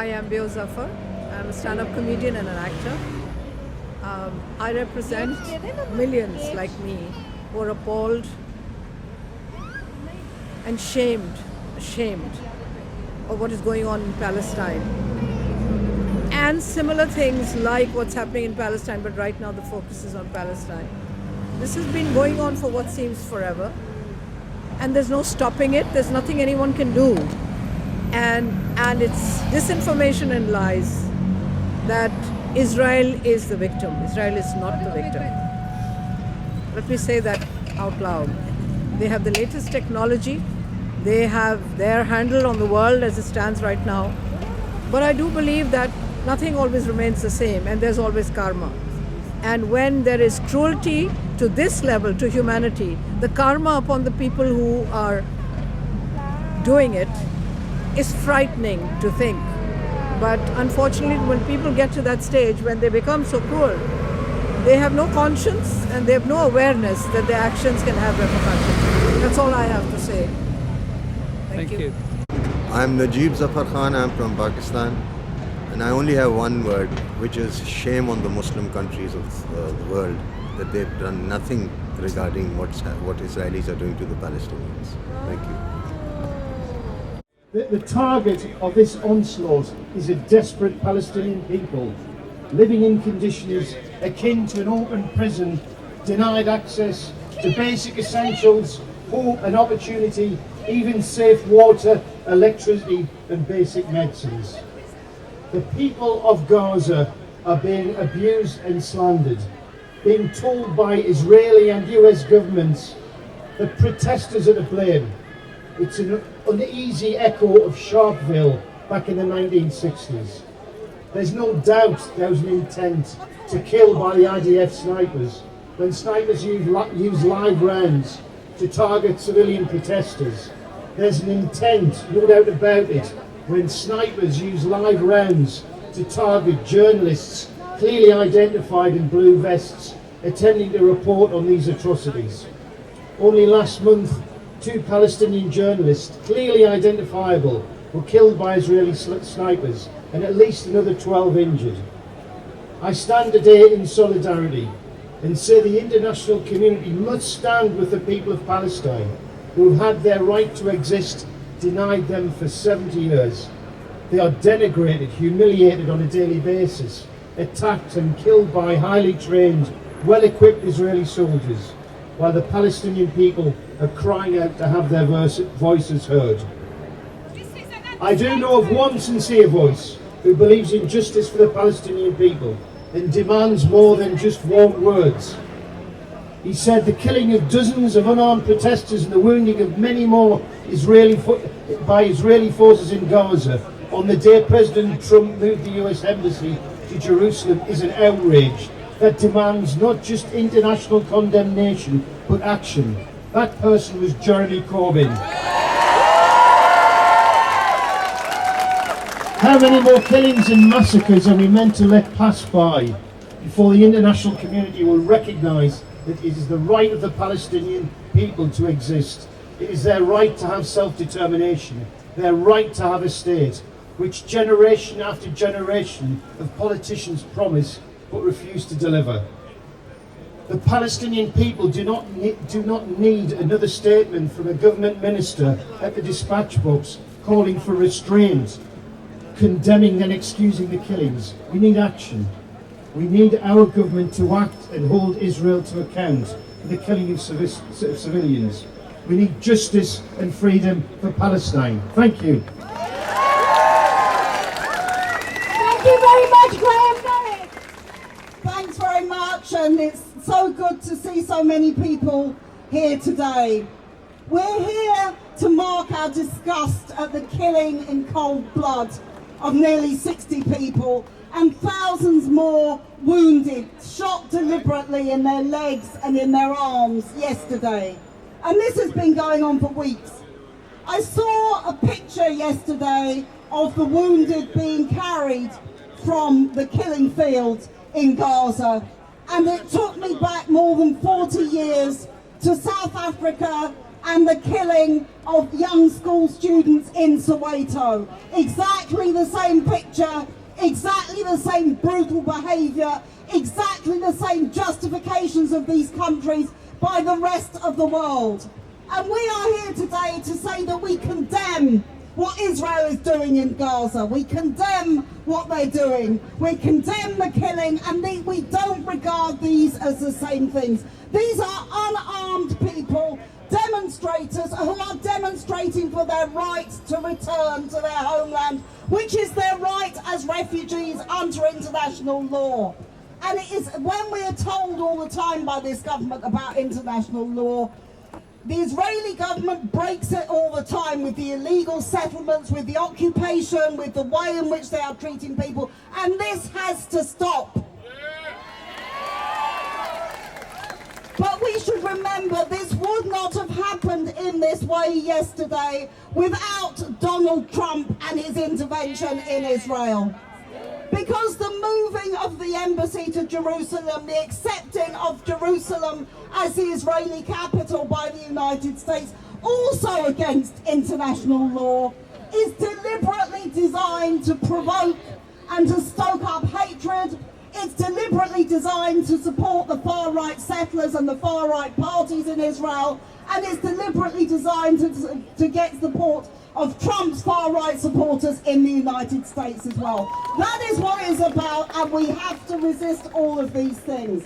Hi, I'm Zafar. I'm a stand-up comedian and an actor. I represent millions like me who are appalled and ashamed of what is going on in Palestine. And similar things like what's happening in Palestine, but right now the focus is on Palestine. This has been going on for what seems forever, and there's no stopping it. There's nothing anyone can do. And it's disinformation and lies that Israel is the victim. Israel is not the victim. Let me say that out loud. They have the latest technology. They have their handle on the world as it stands right now. But I do believe that nothing always remains the same, and there's always karma. And when there is cruelty to this level, to humanity, the karma upon the people who are doing it is frightening to think. But unfortunately, when people get to that stage, when they become so cruel, they have no conscience and they have no awareness that their actions can have repercussions. That's all I have to say. Thank you. I'm Najib Zafar Khan. I'm from Pakistan. And I only have one word, which is shame on the Muslim countries of the world that they've done nothing regarding what Israelis are doing to the Palestinians. Thank you. The target of this onslaught is a desperate Palestinian people living in conditions akin to an open prison, denied access to basic essentials, hope and opportunity, even safe water, electricity and basic medicines. The people of Gaza are being abused and slandered, being told by Israeli and US governments that protesters are to blame. It's an uneasy echo of Sharpeville back in the 1960s. There's no doubt there was an intent to kill by the IDF snipers when snipers use live rounds to target civilian protesters. There's an intent, no doubt about it, when snipers use live rounds to target journalists clearly identified in blue vests attempting to report on these atrocities. Only last month, 2 Palestinian journalists, clearly identifiable, were killed by Israeli snipers and at least another 12 injured. I stand today in solidarity and say the international community must stand with the people of Palestine who have had their right to exist denied them for 70 years. They are denigrated, humiliated on a daily basis, attacked and killed by highly trained, well-equipped Israeli soldiers, while the Palestinian people are crying out to have their voices heard. I do know of one sincere voice who believes in justice for the Palestinian people and demands more than just warm words. He said the killing of dozens of unarmed protesters and the wounding of many more by Israeli forces in Gaza on the day President Trump moved the US Embassy to Jerusalem is an outrage that demands not just international condemnation but action. That person was Jeremy Corbyn. How many more killings and massacres are we meant to let pass by before the international community will recognise that it is the right of the Palestinian people to exist? It is their right to have self-determination, their right to have a state, which generation after generation of politicians promise but refuse to deliver. The Palestinian people do not need another statement from a government minister at the dispatch box calling for restraint, condemning and excusing the killings. We need action. We need our government to act and hold Israel to account for the killing of civilians. We need justice and freedom for Palestine. Thank you. Thank you very much, Graham Norris. Thanks very much, and it's so good to see so many people here today. We're here to mark our disgust at the killing in cold blood of nearly 60 people and thousands more wounded, shot deliberately in their legs and in their arms yesterday. And this has been going on for weeks. I saw a picture yesterday of the wounded being carried from the killing field in Gaza, and it took me back more than 40 years to South Africa and the killing of young school students in Soweto. Exactly the same picture, exactly the same brutal behaviour, exactly the same justifications of these countries by the rest of the world. And we are here today to say that we condemn what Israel is doing in Gaza. We condemn what they're doing. We condemn the killing, and we don't regard these as the same things. These are unarmed people, demonstrators who are demonstrating for their right to return to their homeland, which is their right as refugees under international law. And it is when we are told all the time by this government about international law, the Israeli government breaks it all the time with the illegal settlements, with the occupation, with the way in which they are treating people, and this has to stop. But we should remember this would not have happened in this way yesterday without Donald Trump and his intervention in Israel. Because the moving of the embassy to Jerusalem, the accepting of Jerusalem as the Israeli capital by the United States, also against international law, is deliberately designed to provoke and to stoke up hatred. It's deliberately designed to support the far-right settlers and the far-right parties in Israel, and it's deliberately designed to get support of Trump's far-right supporters in the United States as well. That is what it's about, and we have to resist all of these things.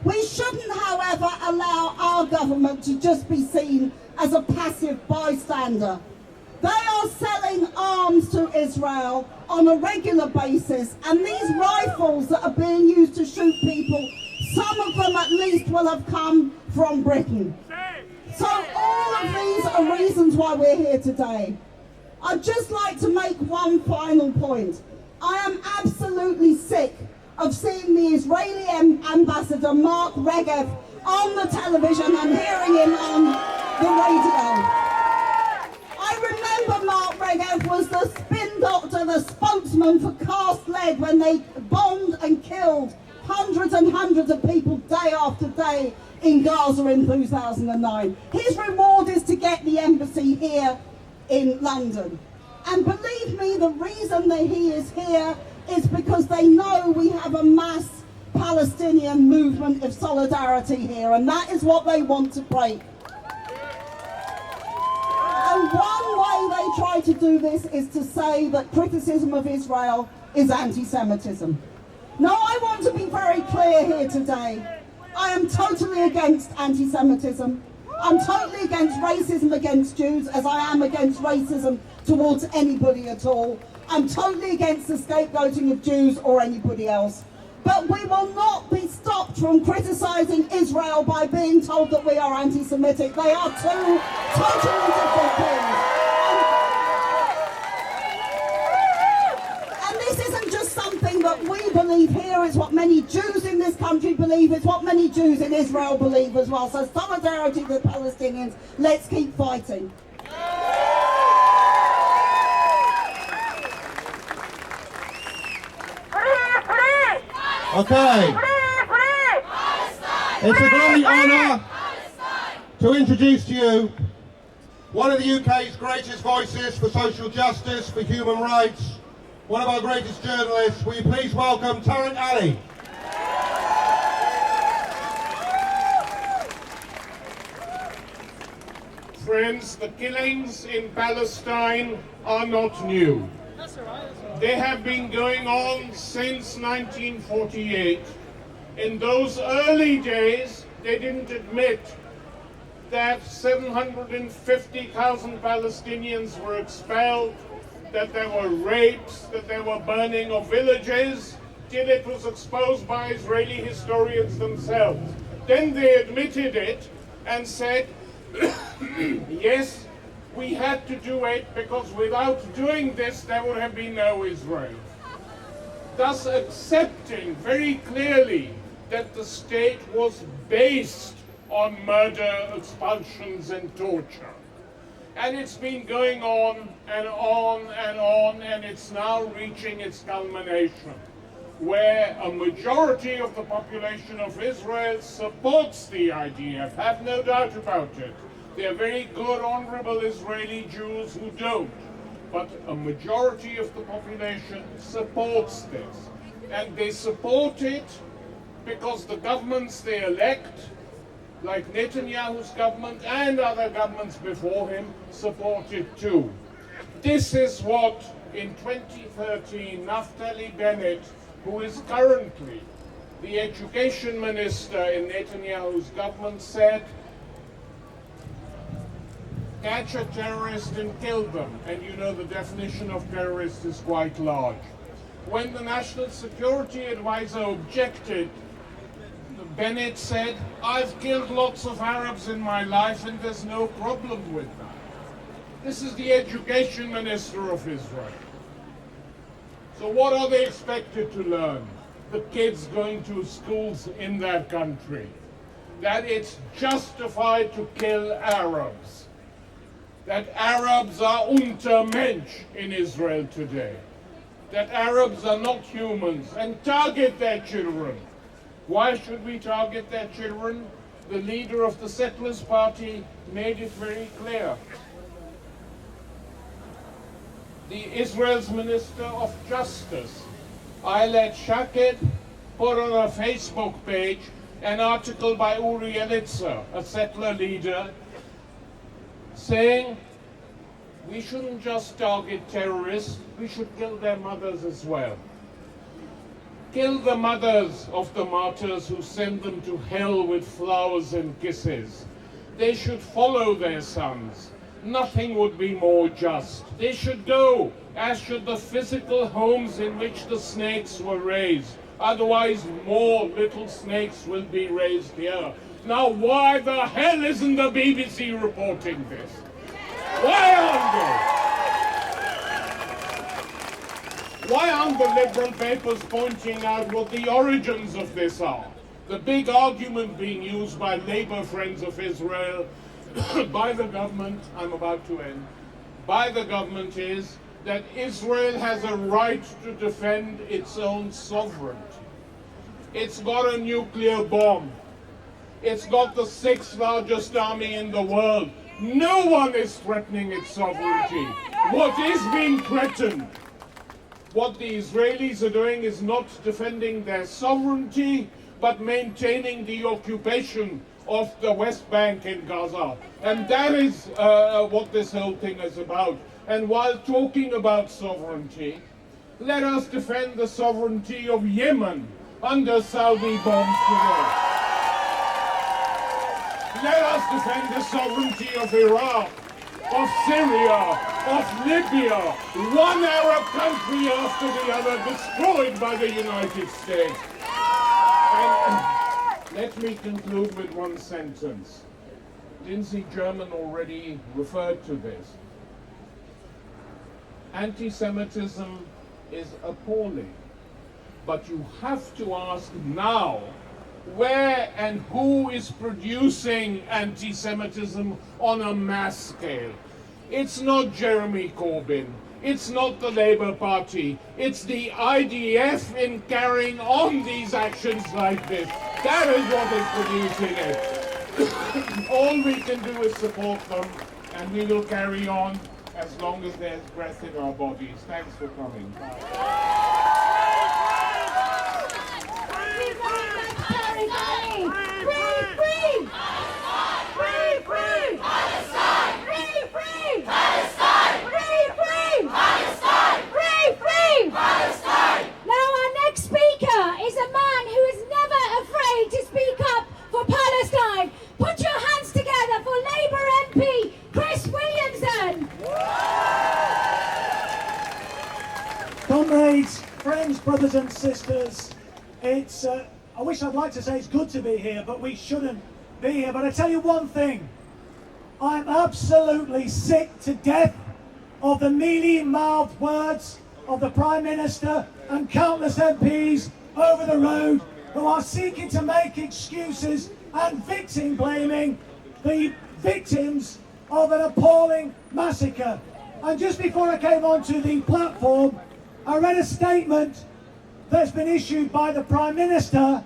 We shouldn't, however, allow our government to just be seen as a passive bystander. They are selling arms to Israel on a regular basis, and these rifles that are being used to shoot people, some of them at least will have come from Britain. So all of these are reasons why we're here today. I'd just like to make one final point. I am absolutely sick of seeing the Israeli ambassador Mark Regev on the television and hearing him on the radio. I remember Mark Regev was the spin doctor, the spokesman for Cast Lead when they bombed and killed hundreds and hundreds of people day after day in Gaza in 2009. His reward is to get the embassy here in London. And believe me, the reason that he is here is because they know we have a mass Palestinian movement of solidarity here, and that is what they want to break. And one way they try to do this is to say that criticism of Israel is anti-Semitism. Now, I want to be very clear here today. I am totally against anti-Semitism. I'm totally against racism against Jews, as I am against racism towards anybody at all. I'm totally against the scapegoating of Jews or anybody else. But we will not be stopped from criticising Israel by being told that we are anti-Semitic. They are two totally different things. And this isn't just something that we believe here, it's what many Jews in this country believe, it's what many Jews in Israel believe as well. So solidarity with the Palestinians, let's keep fighting. Okay. It's a great honour to introduce to you one of the UK's greatest voices for social justice, for human rights, one of our greatest journalists. Will you please welcome Tariq Ali? Friends, the killings in Palestine are not new. They have been going on since 1948. In those early days, they didn't admit that 750,000 Palestinians were expelled, that there were rapes, that there were burning of villages, till it was exposed by Israeli historians themselves. Then they admitted it and said, yes, we had to do it because without doing this, there would have been no Israel. Thus accepting very clearly that the state was based on murder, expulsions, and torture. And it's been going on and on and on, and it's now reaching its culmination, where a majority of the population of Israel supports the idea, have no doubt about it, There are very good, honorable Israeli Jews who don't. But a majority of the population supports this. And they support it because the governments they elect, like Netanyahu's government and other governments before him, support it too. This is what, in 2013, Naftali Bennett, who is currently the education minister in Netanyahu's government, said: catch a terrorist and kill them. And you know the definition of terrorist is quite large. When the National Security Advisor objected, Bennett said, I've killed lots of Arabs in my life and there's no problem with that. This is the education minister of Israel. So what are they expected to learn? The kids going to schools in that country. That it's justified to kill Arabs. That Arabs are Untermensch in Israel today. That Arabs are not humans, and target their children. Why should we target their children? The leader of the Settlers Party made it very clear. The Israel's Minister of Justice, Ayelet Shaked, put on her Facebook page an article by Uri Elitzer, a settler leader, saying we shouldn't just target terrorists, we should kill their mothers as well. Kill the mothers of the martyrs who send them to hell with flowers and kisses. They should follow their sons. Nothing would be more just. They should go, as should the physical homes in which the snakes were raised. Otherwise, more little snakes will be raised here. Now, why the hell isn't the BBC reporting this? Why aren't they? Why aren't the liberal papers pointing out what the origins of this are? The big argument being used by Labour friends of Israel, by the government, I'm about to end, by the government is that Israel has a right to defend its own sovereignty. It's got a nuclear bomb. It's got the 6th largest army in the world. No one is threatening its sovereignty. What is being threatened? What the Israelis are doing is not defending their sovereignty, but maintaining the occupation of the West Bank in Gaza. And that is what this whole thing is about. And while talking about sovereignty, let us defend the sovereignty of Yemen under Saudi bombs today. Let us defend the sovereignty of Iraq, of Syria, of Libya, one Arab country after the other destroyed by the United States. And let me conclude with one sentence. Lyndsey German already referred to this. Anti-Semitism is appalling, but you have to ask now, where and who is producing anti-Semitism on a mass scale? It's not Jeremy Corbyn. It's not the Labour Party. It's the IDF in carrying on these actions like this. That is what is producing it. All we can do is support them, and we will carry on as long as there's breath in our bodies. Thanks for coming. Comrades, friends, brothers and sisters, I wish I'd like to say it's good to be here, but we shouldn't be here. But I tell you one thing, I'm absolutely sick to death of the mealy-mouthed words of the Prime Minister and countless MPs over the road who are seeking to make excuses and victim blaming the victims of an appalling massacre. And just before I came onto the platform, I read a statement that's been issued by the Prime Minister,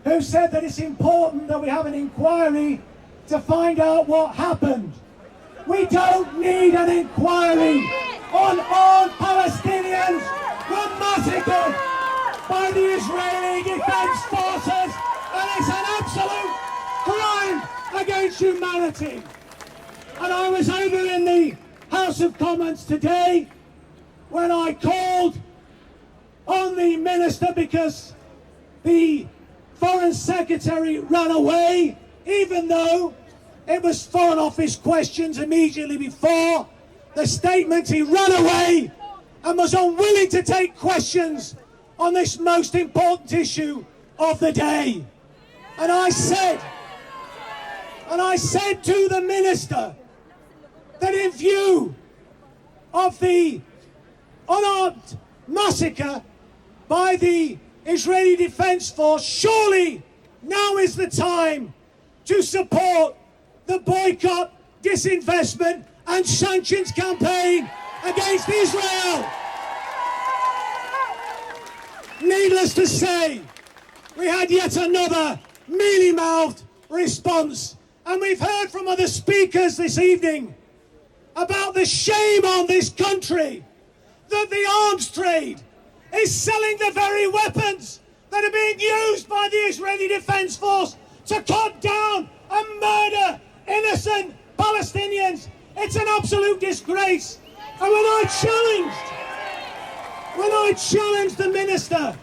who said that it's important that we have an inquiry to find out what happened. We don't need an inquiry on all Palestinians who were massacred by the Israeli Defense Forces, and it's an absolute crime against humanity. And I was over in the House of Commons today when I called on the minister because the Foreign Secretary ran away, even though it was Foreign Office questions immediately before the statement. He ran away and was unwilling to take questions on this most important issue of the day. And I said to the minister that in view of the unarmed massacre by the Israeli Defense Force, surely now is the time to support the boycott, disinvestment and sanctions campaign against Israel. Needless to say, we had yet another mealy-mouthed response, and we've heard from other speakers this evening about the shame on this country that the arms trade is selling the very weapons that are being used by the Israeli Defense Force to cut down and murder innocent Palestinians. It's an absolute disgrace. And when I challenged the minister,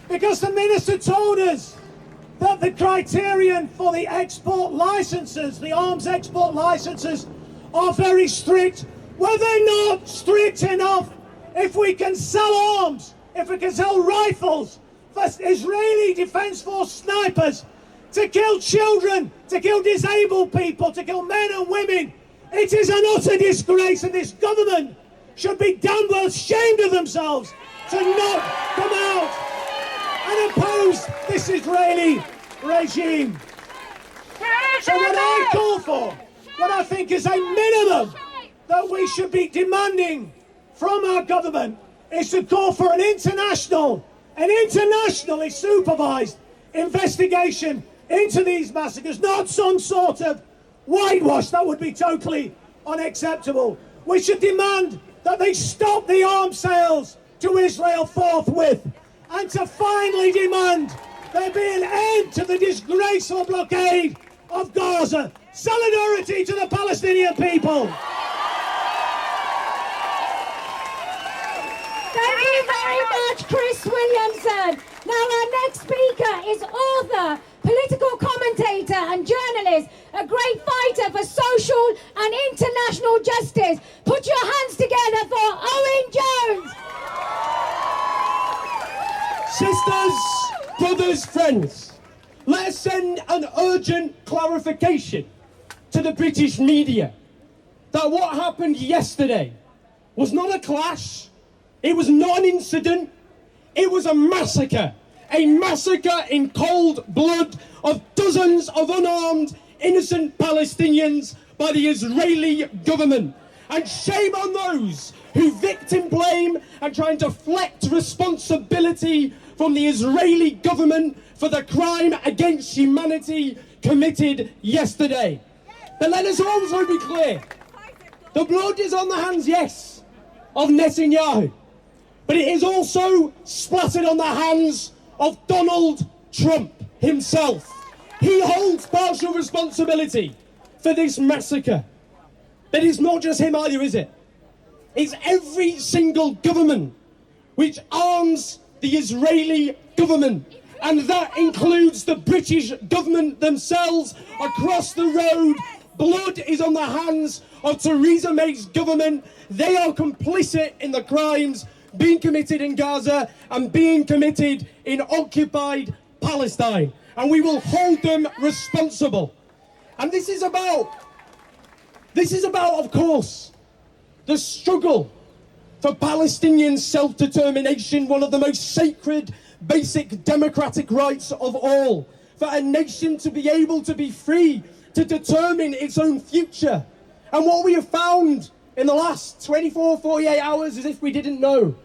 because the minister told us that the criterion for the export licenses, the arms export licenses, are very strict. Were they not strict enough? If we can sell arms, if we can sell rifles for Israeli Defense Force snipers to kill children, to kill disabled people, to kill men and women, it is an utter disgrace, and this government should be damn well ashamed of themselves to not come out and oppose this Israeli regime. So what I call for, what I think is a minimum that we should be demanding from our government, is to call for an internationally supervised investigation into these massacres, not some sort of whitewash. That would be totally unacceptable. We should demand that they stop the arms sales to Israel forthwith, and to finally demand there be an end to the disgraceful blockade of Gaza. Solidarity to the Palestinian people. Thank you very much, Chris Williamson. Now our next speaker is author, political commentator and journalist, a great fighter for social and international justice. Put your hands together for Owen Jones. Sisters, brothers, friends, let us send an urgent clarification to the British media that what happened yesterday was not a clash, it was not an incident, it was a massacre in cold blood of dozens of unarmed, innocent Palestinians by the Israeli government. And shame on those who victim blame and try and deflect responsibility from the Israeli government for the crime against humanity committed yesterday. But let us also be clear, the blood is on the hands, yes, of Netanyahu, but it is also splattered on the hands of Donald Trump himself. He holds partial responsibility for this massacre. But it's not just him either, is it? It's every single government which arms the Israeli government. And that includes the British government themselves across the road. Blood is on the hands of Theresa May's government. They are complicit in the crimes being committed in Gaza and being committed in occupied Palestine. And we will hold them responsible. And this is about, of course, the struggle for Palestinian self-determination, one of the most sacred, basic democratic rights of all, for a nation to be able to be free to determine its own future. And what we have found in the last 24, 48 hours, as if we didn't know,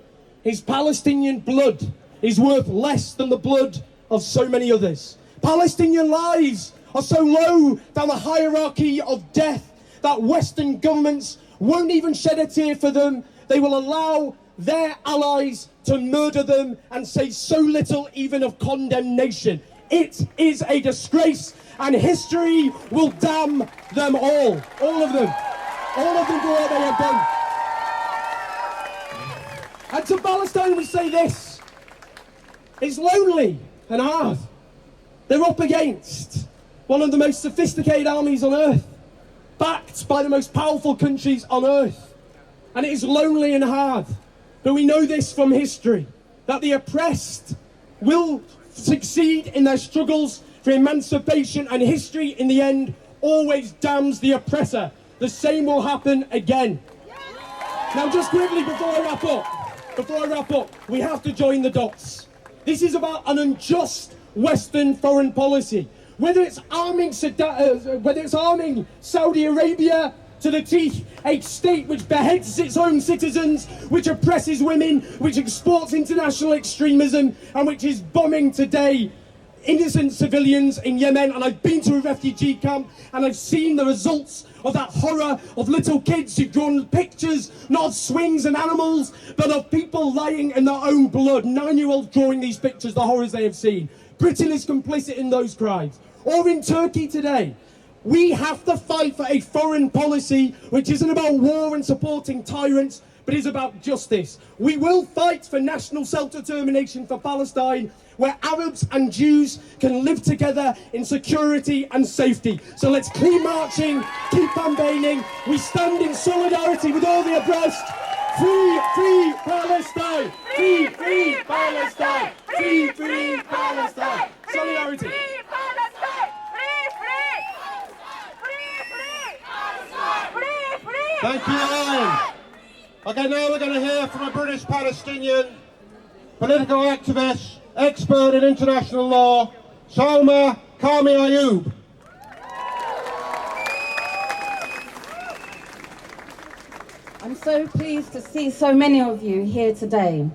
is Palestinian blood is worth less than the blood of so many others. Palestinian lives are so low down the hierarchy of death that Western governments won't even shed a tear for them. They will allow their allies to murder them and say so little even of condemnation. It is a disgrace, and history will damn them all of them for what they have done. And to Palestine we say this: it's lonely and hard. They're up against one of the most sophisticated armies on earth, backed by the most powerful countries on earth. And it is lonely and hard. But we know this from history, that the oppressed will succeed in their struggles for emancipation, and history in the end always damns the oppressor. The same will happen again. Now just quickly before I wrap up, we have to join the dots. This is about an unjust Western foreign policy. Whether it's arming Saudi Arabia to the teeth, a state which beheads its own citizens, which oppresses women, which exports international extremism, and which is bombing today innocent civilians in Yemen. And I've been to a refugee camp and I've seen the results of that horror of little kids who've drawn pictures, not of swings and animals, but of people lying in their own blood. 9-year-olds drawing these pictures, the horrors they have seen. Britain is complicit in those crimes. Or in Turkey today. We have to fight for a foreign policy which isn't about war and supporting tyrants, but is about justice. We will fight for national self-determination for Palestine, where Arabs and Jews can live together in security and safety. So let's keep marching, keep campaigning. We stand in solidarity with all the oppressed. Free, free Palestine! Free, free Palestine! Free, free Palestine! Solidarity! Thank you, Owen. Okay, now we're going to hear from a British Palestinian political activist, expert in international law, Salma Ayub. I'm so pleased to see so many of you here today.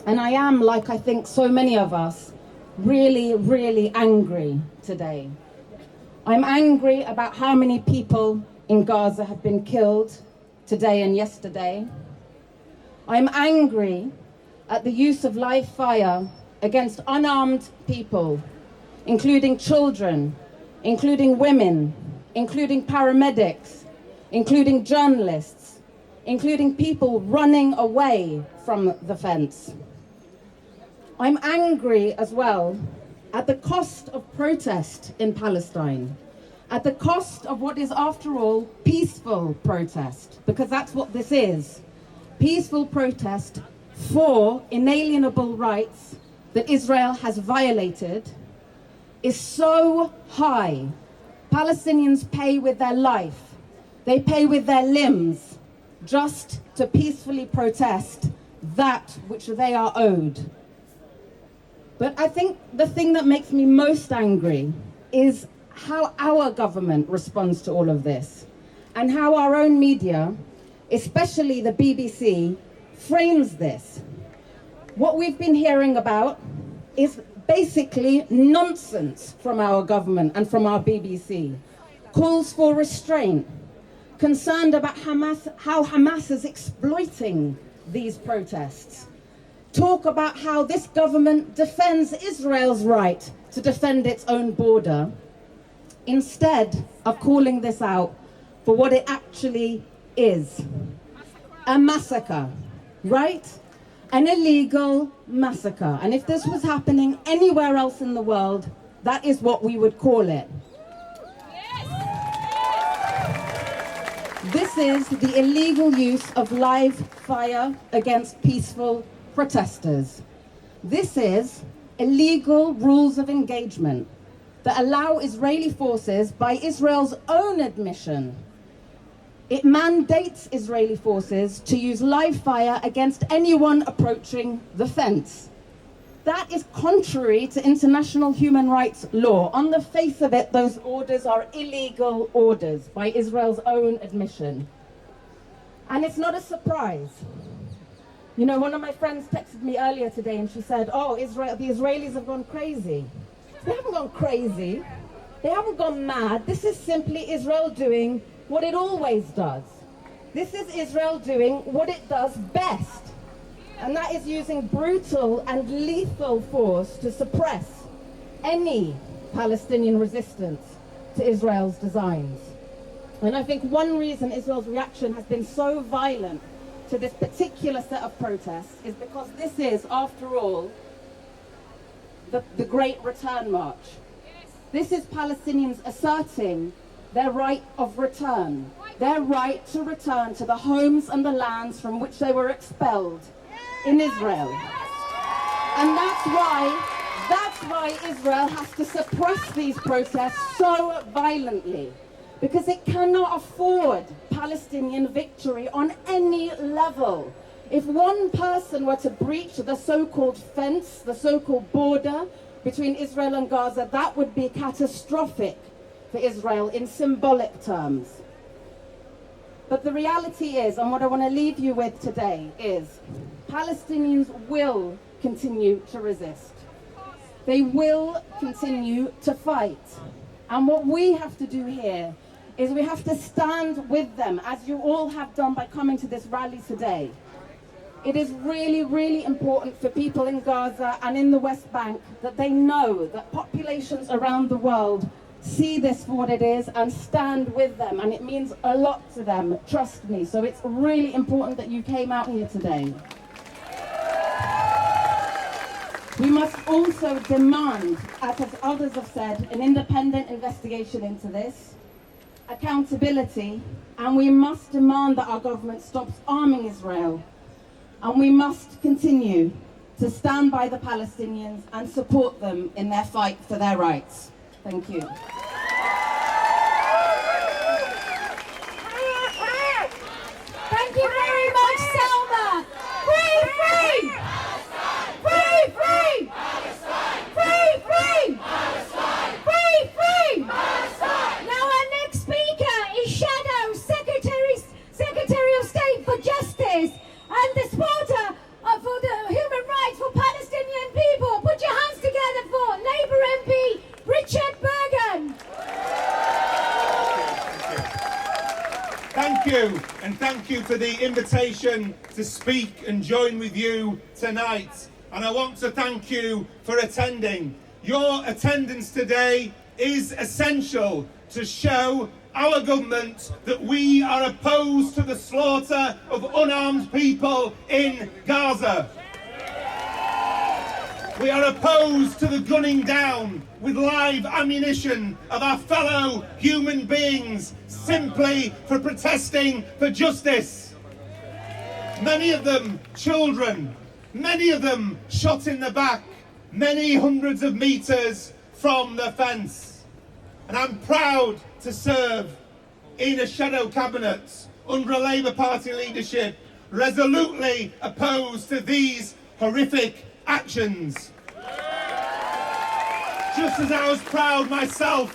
And I am, like I think so many of us, really, really angry today. I'm angry about how many people in Gaza have been killed today and yesterday. I'm angry at the use of live fire against unarmed people, including children, including women, including paramedics, including journalists, including people running away from the fence. I'm angry as well at the cost of protest in Palestine, at the cost of what is, after all, peaceful protest, because that's what this is. Peaceful protest for inalienable rights that Israel has violated is so high. Palestinians pay with their life, they pay with their limbs, just to peacefully protest that which they are owed. But I think the thing that makes me most angry is how our government responds to all of this, and how our own media, especially the BBC, frames this. What we've been hearing about is basically nonsense from our government and from our BBC. Calls for restraint, concerned about how Hamas is exploiting these protests. Talk about how this government defends Israel's right to defend its own border, instead of calling this out for what it actually is. A massacre, right? An illegal massacre. And if this was happening anywhere else in the world, that is what we would call it. This is the illegal use of live fire against peaceful protesters. This is illegal rules of engagement that allow Israeli forces, by Israel's own admission, it mandates Israeli forces to use live fire against anyone approaching the fence. That is contrary to international human rights law. On the face of it, those orders are illegal orders by Israel's own admission. And it's not a surprise. You know, one of my friends texted me earlier today and she said, oh, the Israelis have gone crazy. They haven't gone crazy. They haven't gone mad. This is simply Israel doing what it always does. This is Israel doing what it does best. And that is using brutal and lethal force to suppress any Palestinian resistance to Israel's designs. And I think one reason Israel's reaction has been so violent to this particular set of protests is because this is, after all, the Great Return March. This is Palestinians asserting their right of return, their right to return to the homes and the lands from which they were expelled in Israel. And that's why Israel has to suppress these protests so violently, because it cannot afford Palestinian victory on any level. If one person were to breach the so-called fence, the so-called border between Israel and Gaza, that would be catastrophic for Israel in symbolic terms. But the reality is, and what I want to leave you with today is, Palestinians will continue to resist. They will continue to fight. And what we have to do here is we have to stand with them, as you all have done by coming to this rally today. It is really, really important for people in Gaza and in the West Bank that they know that populations around the world see this for what it is and stand with them. And it means a lot to them, trust me. So it's really important that you came out here today. We must also demand, as others have said, an independent investigation into this, accountability, and we must demand that our government stops arming Israel. And we must continue to stand by the Palestinians and support them in their fight for their rights. Thank you. Thank you very much, Salma. Free, free! Free, free! Free, free! Free, free! Now our next speaker is Shadow Secretary of State for Justice and the supporter for the human rights for Palestinian people. Put your hands together for Labour MP Richard Burgon. Thank you, and thank you for the invitation to speak and join with you tonight. And I want to thank you for attending. Your attendance today is essential to show our government that we are opposed to the slaughter of unarmed people in Gaza. We are opposed to the gunning down with live ammunition of our fellow human beings simply for protesting for justice. Many of them children, many of them shot in the back, many hundreds of meters from the fence. And I'm proud to serve in a shadow cabinet under a Labour Party leadership, resolutely opposed to these horrific actions. Just as I was proud myself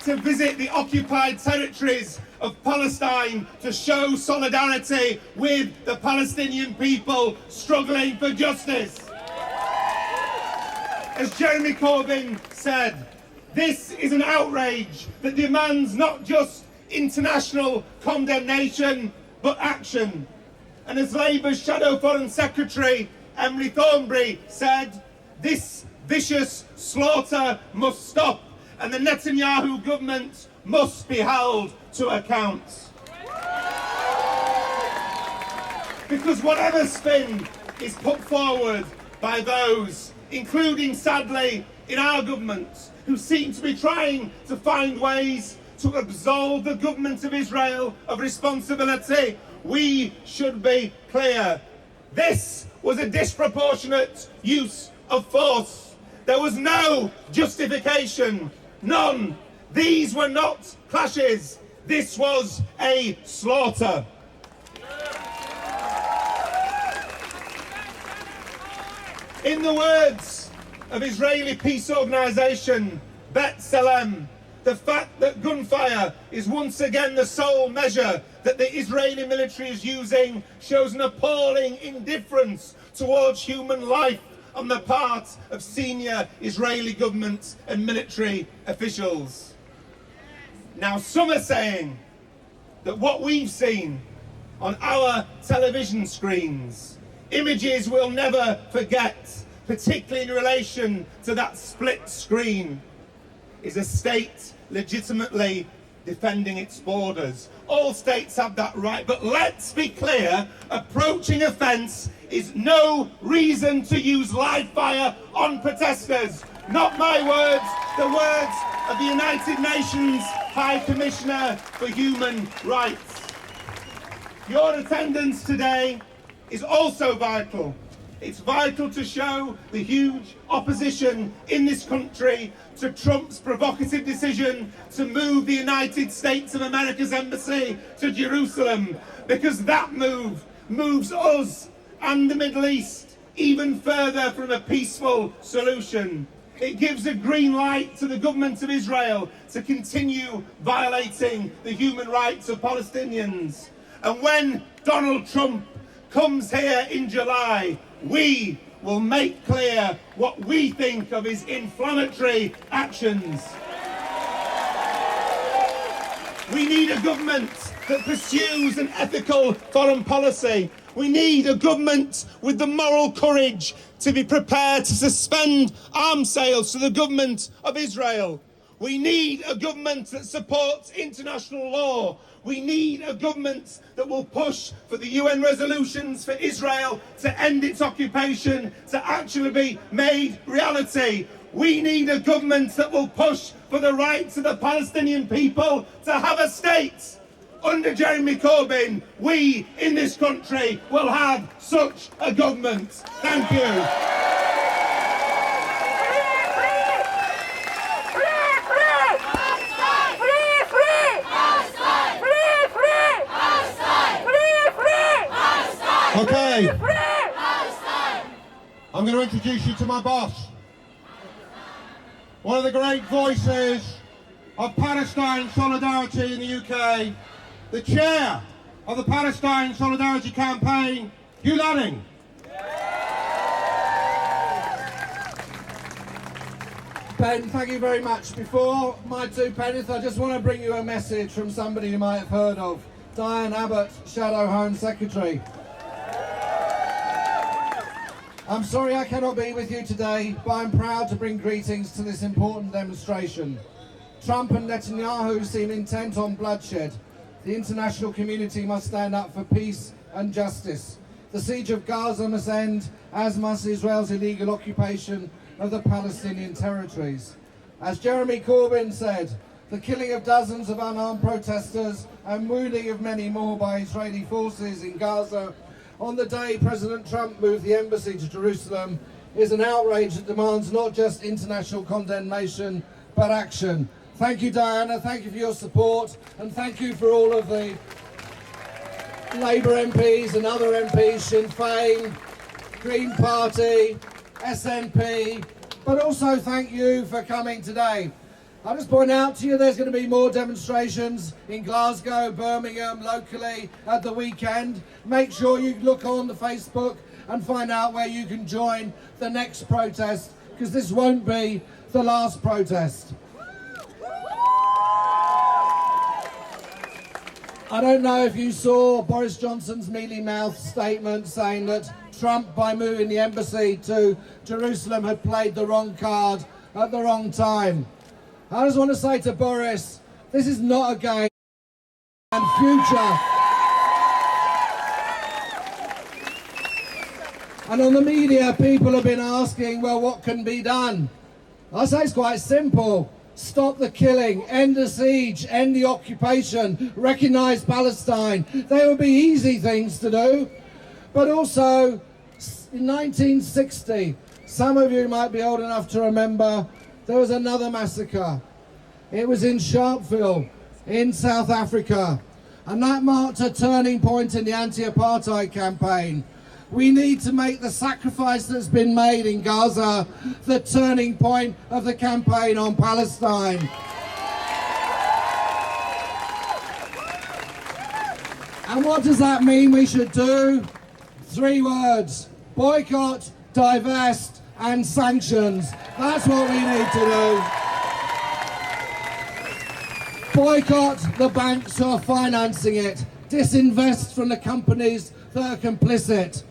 to visit the occupied territories of Palestine to show solidarity with the Palestinian people struggling for justice. As Jeremy Corbyn said, this is an outrage that demands not just international condemnation, but action. And as Labour's Shadow Foreign Secretary, Emily Thornberry, said, this vicious slaughter must stop, and the Netanyahu government must be held to account. Because whatever spin is put forward by those, including sadly in our government, who seem to be trying to find ways to absolve the government of Israel of responsibility, we should be clear. This was a disproportionate use of force. There was no justification, none. These were not clashes. This was a slaughter. In the words of Israeli peace organisation Bet Salem, the fact that gunfire is once again the sole measure that the Israeli military is using shows an appalling indifference towards human life on the part of senior Israeli government and military officials. Now, some are saying that what we've seen on our television screens, images we'll never forget, particularly in relation to that split screen, is a state legitimately defending its borders. All states have that right, but let's be clear, approaching a fence is no reason to use live fire on protesters. Not my words, the words of the United Nations High Commissioner for Human Rights. Your attendance today is also vital. It's vital to show the huge opposition in this country to Trump's provocative decision to move the United States of America's embassy to Jerusalem, because that move moves us and the Middle East even further from a peaceful solution. It gives a green light to the government of Israel to continue violating the human rights of Palestinians. And when Donald Trump comes here in July, we will make clear what we think of his inflammatory actions. We need a government that pursues an ethical foreign policy. We need a government with the moral courage to be prepared to suspend arms sales to the government of Israel. We need a government that supports international law. We need a government that will push for the UN resolutions for Israel to end its occupation to actually be made reality. We need a government that will push for the rights of the Palestinian people to have a state. Under Jeremy Corbyn, we in this country will have such a government. Thank you. Okay, I'm going to introduce you to my boss. One of the great voices of Palestine solidarity in the UK, the chair of the Palestine Solidarity Campaign, Hugh Lanning. Ben, thank you very much. Before my 2 pennies, I just want to bring you a message from somebody you might have heard of, Diane Abbott, Shadow Home Secretary. I'm sorry I cannot be with you today, but I'm proud to bring greetings to this important demonstration. Trump and Netanyahu seem intent on bloodshed. The international community must stand up for peace and justice. The siege of Gaza must end, as must Israel's illegal occupation of the Palestinian territories. As Jeremy Corbyn said, the killing of dozens of unarmed protesters and wounding of many more by Israeli forces in Gaza on the day President Trump moved the embassy to Jerusalem is an outrage that demands not just international condemnation, but action. Thank you, Diana, thank you for your support, and thank you for all of the Labour MPs and other MPs, Sinn Féin, Green Party, SNP, but also thank you for coming today. I'll just point out to you there's going to be more demonstrations in Glasgow, Birmingham, locally at the weekend. Make sure you look on the Facebook and find out where you can join the next protest, because this won't be the last protest. I don't know if you saw Boris Johnson's mealy-mouthed statement saying that Trump, by moving the embassy to Jerusalem, had played the wrong card at the wrong time. I just want to say to Boris, this is not a game and future. And on the media, people have been asking, well, what can be done? I say it's quite simple. Stop the killing, end the siege, end the occupation, recognise Palestine. They would be easy things to do. But also, in 1960, some of you might be old enough to remember, there was another massacre. It was in Sharpeville, in South Africa. And that marked a turning point in the anti-apartheid campaign. We need to make the sacrifice that's been made in Gaza the turning point of the campaign on Palestine. And what does that mean we should do? 3 words: boycott, divest, and sanctions. That's what we need to do. Boycott the banks who are financing it. Disinvest from the companies that are complicit.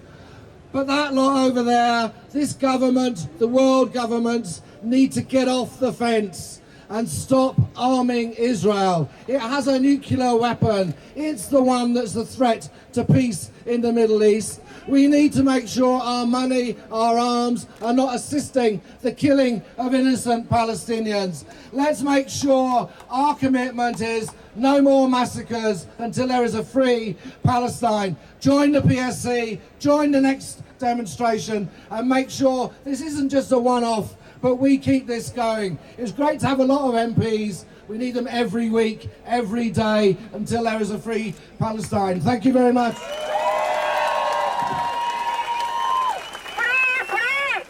But that lot over there, this government, the world governments, need to get off the fence and stop arming Israel. It has a nuclear weapon. It's the one that's the threat to peace in the Middle East. We need to make sure our money, our arms are not assisting the killing of innocent Palestinians. Let's make sure our commitment is no more massacres until there is a free Palestine. Join the PSC, join the next demonstration, and make sure this isn't just a one-off, but we keep this going. It's great to have a lot of MPs. We need them every week, every day, until there is a free Palestine. Thank you very much.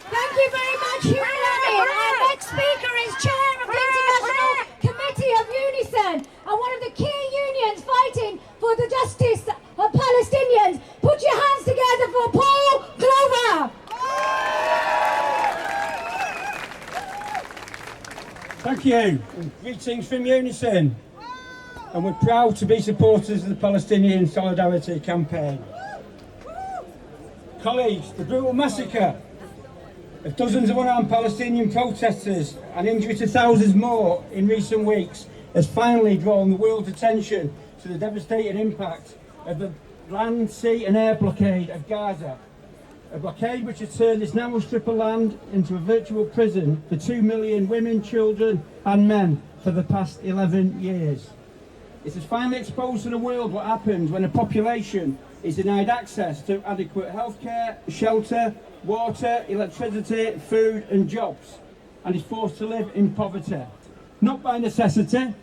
Thank you very much, Hugh. Our next speaker is Chair of the International Committee of Unison and one of the key unions fighting for the justice of Palestinians. Put your hands together for Paul Glover. Thank you. Greetings from Unison. And we're proud to be supporters of the Palestinian Solidarity Campaign. Colleagues, the brutal massacre of dozens of unarmed Palestinian protesters and injury to thousands more in recent weeks has finally drawn the world's attention to the devastating impact of the land, sea and air blockade of Gaza. A blockade which has turned this narrow strip of land into a virtual prison for 2 million women, children and men for the past 11 years. It has finally exposed to the world what happens when a population is denied access to adequate healthcare, shelter, water, electricity, food and jobs, and is forced to live in poverty. Not by necessity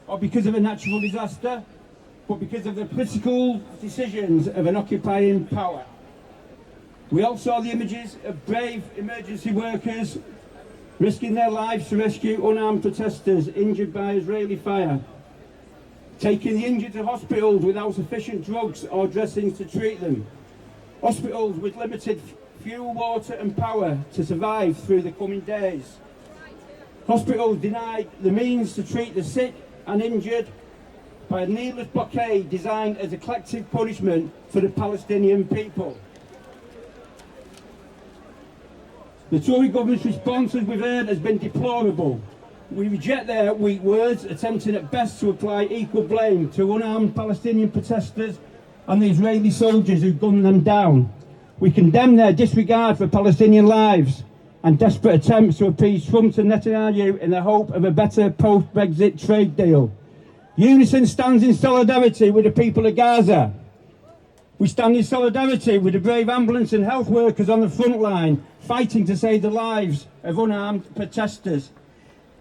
or because of a natural disaster, but because of the political decisions of an occupying power. We all saw the images of brave emergency workers risking their lives to rescue unarmed protesters injured by Israeli fire, taking the injured to hospitals without sufficient drugs or dressings to treat them, hospitals with limited fuel, water and power to survive through the coming days, hospitals denied the means to treat the sick and injured by a needless blockade designed as a collective punishment for the Palestinian people. The Tory government's response, as we've heard, has been deplorable. We reject their weak words, attempting at best to apply equal blame to unarmed Palestinian protesters and the Israeli soldiers who gunned them down. We condemn their disregard for Palestinian lives and desperate attempts to appease Trump and Netanyahu in the hope of a better post-Brexit trade deal. Unison stands in solidarity with the people of Gaza. We stand in solidarity with the brave ambulance and health workers on the front line, fighting to save the lives of unarmed protesters.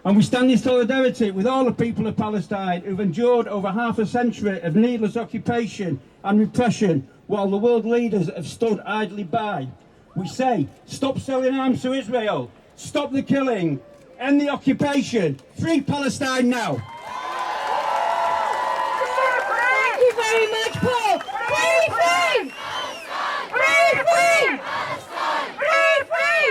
And we stand in solidarity with all the people of Palestine who've endured over half a century of needless occupation and repression, while the world leaders have stood idly by. We say, stop selling arms to Israel, stop the killing, end the occupation, free Palestine now. Thank you very much, Paul. Free, free! Free, free! Free, free!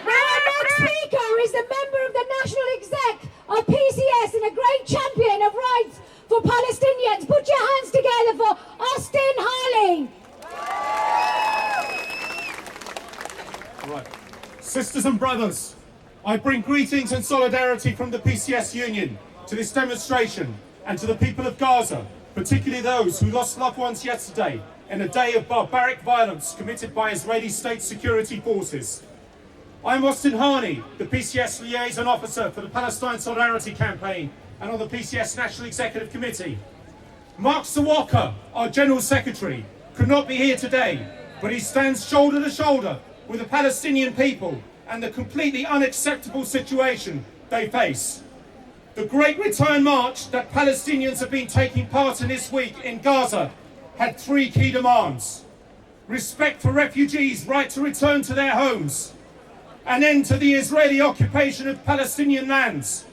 Our next speaker is a member of the National Exec of PCS and a great champion of rights for Palestinians. Put your hands together for Austin Harley. Right. Sisters and brothers, I bring greetings and solidarity from the PCS Union to this demonstration and to the people of Gaza, particularly those who lost loved ones yesterday in a day of barbaric violence committed by Israeli state security forces. I'm Austin Harney, the PCS Liaison Officer for the Palestine Solidarity Campaign and on the PCS National Executive Committee. Mark Sawaka, our General Secretary, could not be here today, but he stands shoulder to shoulder with the Palestinian people and the completely unacceptable situation they face. The Great Return March that Palestinians have been taking part in this week in Gaza had three key demands: respect for refugees' right to return to their homes, an end to the Israeli occupation of Palestinian lands,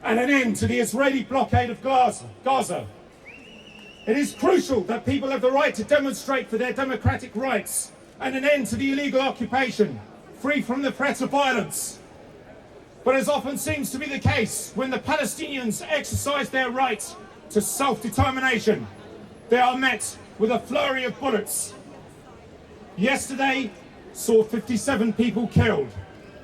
and an end to the Israeli blockade of Gaza. It is crucial that people have the right to demonstrate for their democratic rights and an end to the illegal occupation, free from the threat of violence. But as often seems to be the case, when the Palestinians exercise their right to self-determination, they are met with a flurry of bullets. Yesterday saw 57 people killed,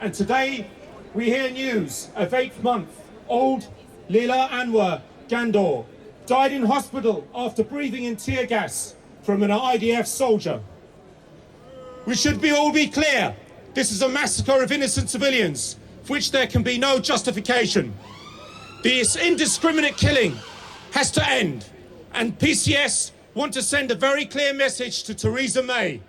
and today we hear news of 8-month-old Leila Anwar Gandor died in hospital after breathing in tear gas from an IDF soldier. We should all be clear, this is a massacre of innocent civilians, for which there can be no justification. This indiscriminate killing has to end, and PCS want to send a very clear message to Theresa May.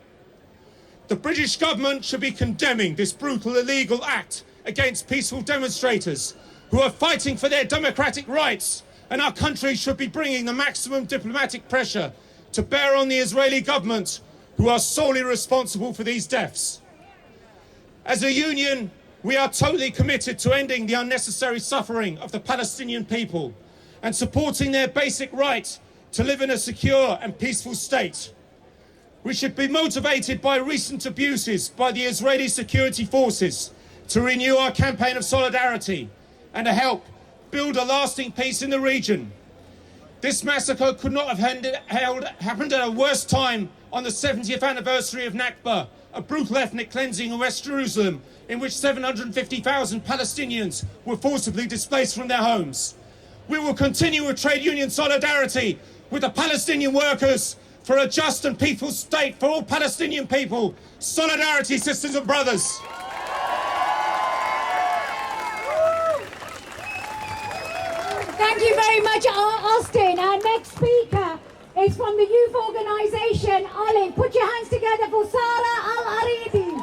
The British government should be condemning this brutal illegal act against peaceful demonstrators who are fighting for their democratic rights, and our country should be bringing the maximum diplomatic pressure to bear on the Israeli government, who are solely responsible for these deaths. As a union, we are totally committed to ending the unnecessary suffering of the Palestinian people and supporting their basic right to live in a secure and peaceful state. We should be motivated by recent abuses by the Israeli security forces to renew our campaign of solidarity and to help build a lasting peace in the region. This massacre could not have happened at a worse time on the 70th anniversary of Nakba, a brutal ethnic cleansing in West Jerusalem in which 750,000 Palestinians were forcibly displaced from their homes. We will continue with trade union solidarity with the Palestinian workers for a just and peaceful state for all Palestinian people. Solidarity, sisters and brothers. Thank you very much, Austin. Our next speaker is from the youth organisation Olive. Put your hands together for Sara Al-Aridi.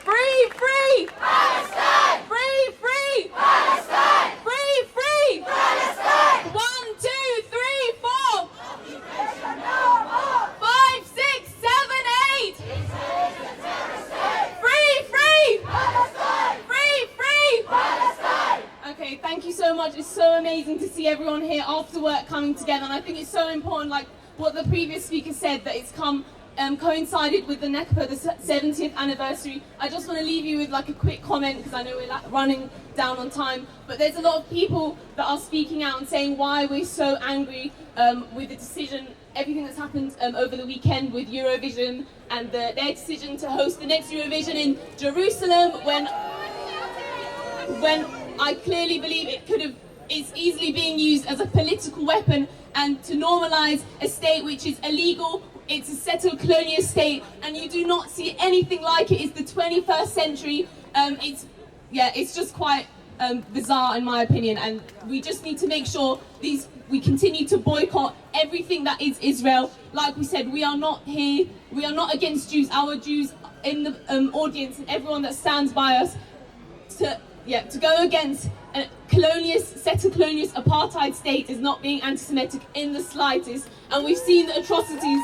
Free, free! Palestine! Free, free! Palestine! Free, free! Palestine! 1, 2, 3, 4! Occupation no more! 5, 6, 7, 8! Free, free! Palestine! Free, free! Palestine! Okay, thank you so much. It's so amazing to see everyone here after work coming together, and I think it's so important, like what the previous speaker said, that it's coincided with the Nakba, the 70th anniversary. I just want to leave you with like a quick comment, because I know we're running down on time, but there's a lot of people that are speaking out and saying why we're so angry with the decision, everything that's happened over the weekend with Eurovision and their decision to host the next Eurovision in Jerusalem, when I clearly believe it's easily being used as a political weapon and to normalise a state which is illegal. It's a settled colonial state, and you do not see anything like it. It's the 21st century. It's just quite bizarre in my opinion, and we just need to make sure we continue to boycott everything that is Israel. Like we said, we are not against Jews. Our Jews in the audience and everyone that stands by us to go against a settled colonialist apartheid state is not being anti-Semitic in the slightest, and we've seen the atrocities.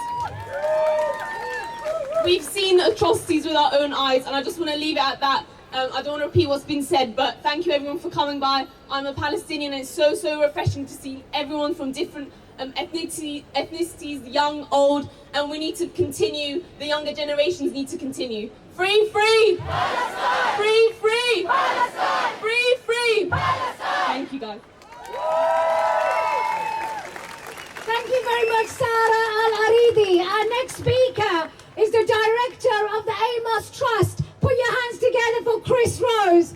We've seen the atrocities with our own eyes, and I just want to leave it at that. I don't want to repeat what's been said, but thank you everyone for coming by. I'm a Palestinian, and it's so refreshing to see everyone from different ethnicities, young, old, and we need to continue. The younger generations need to continue. Free, free! Palestine! Free, free! Palestine! Free, free! Palestine! Thank you, guys. Thank you very much, Sara Al-Aridi. Our next speaker is the director of the Amos Trust. Put your hands together for Chris Rose.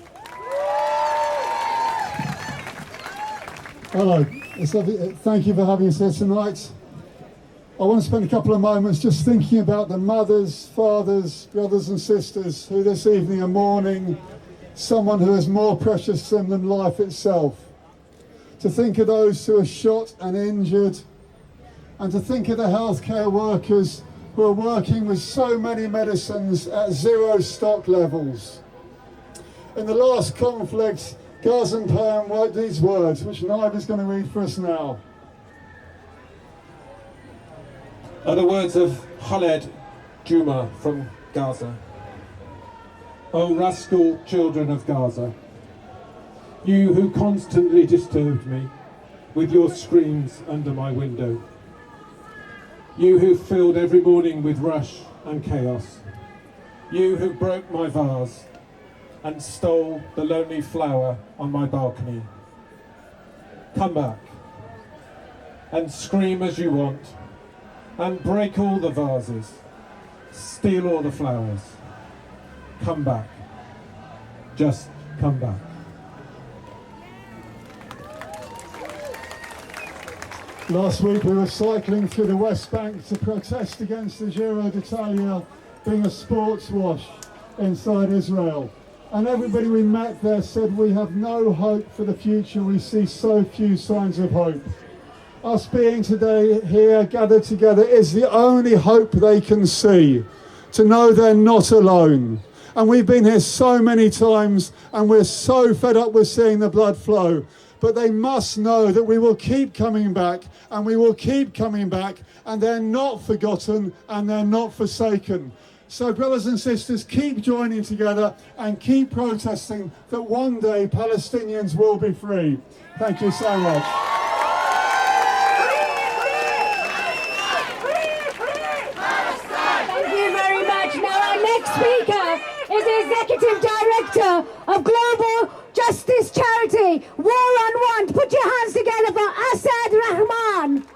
Hello. Thank you for having us here tonight. I want to spend a couple of moments just thinking about the mothers, fathers, brothers and sisters who this evening are mourning someone who is more precious to them than life itself. To think of those who are shot and injured, and to think of the healthcare workers who are working with so many medicines at zero stock levels. In the last conflict, Gazan poem wrote these words, which Najib is going to read for us now. Are the words of Khaled Juma from Gaza. O rascal children of Gaza, you who constantly disturbed me with your screams under my window, you who filled every morning with rush and chaos, You who broke my vase and stole the lonely flower on my balcony. Come back and scream as you want and break all the vases, steal all the flowers. Come back. Just come back. Last week we were cycling through the West Bank to protest against the Giro d'Italia being a sports wash inside Israel. And everybody we met there said we have no hope for the future. We see so few signs of hope. Us being today here gathered together is the only hope they can see, to know they're not alone. And we've been here so many times and we're so fed up with seeing the blood flow. But they must know that we will keep coming back and we will keep coming back, and they're not forgotten and they're not forsaken. So brothers and sisters, keep joining together and keep protesting that one day Palestinians will be free. Thank you so much. Thank you very much. Now our next speaker is the Executive Director of Global Justice Charity, War on Want. Put your hands together for Asad Rahman.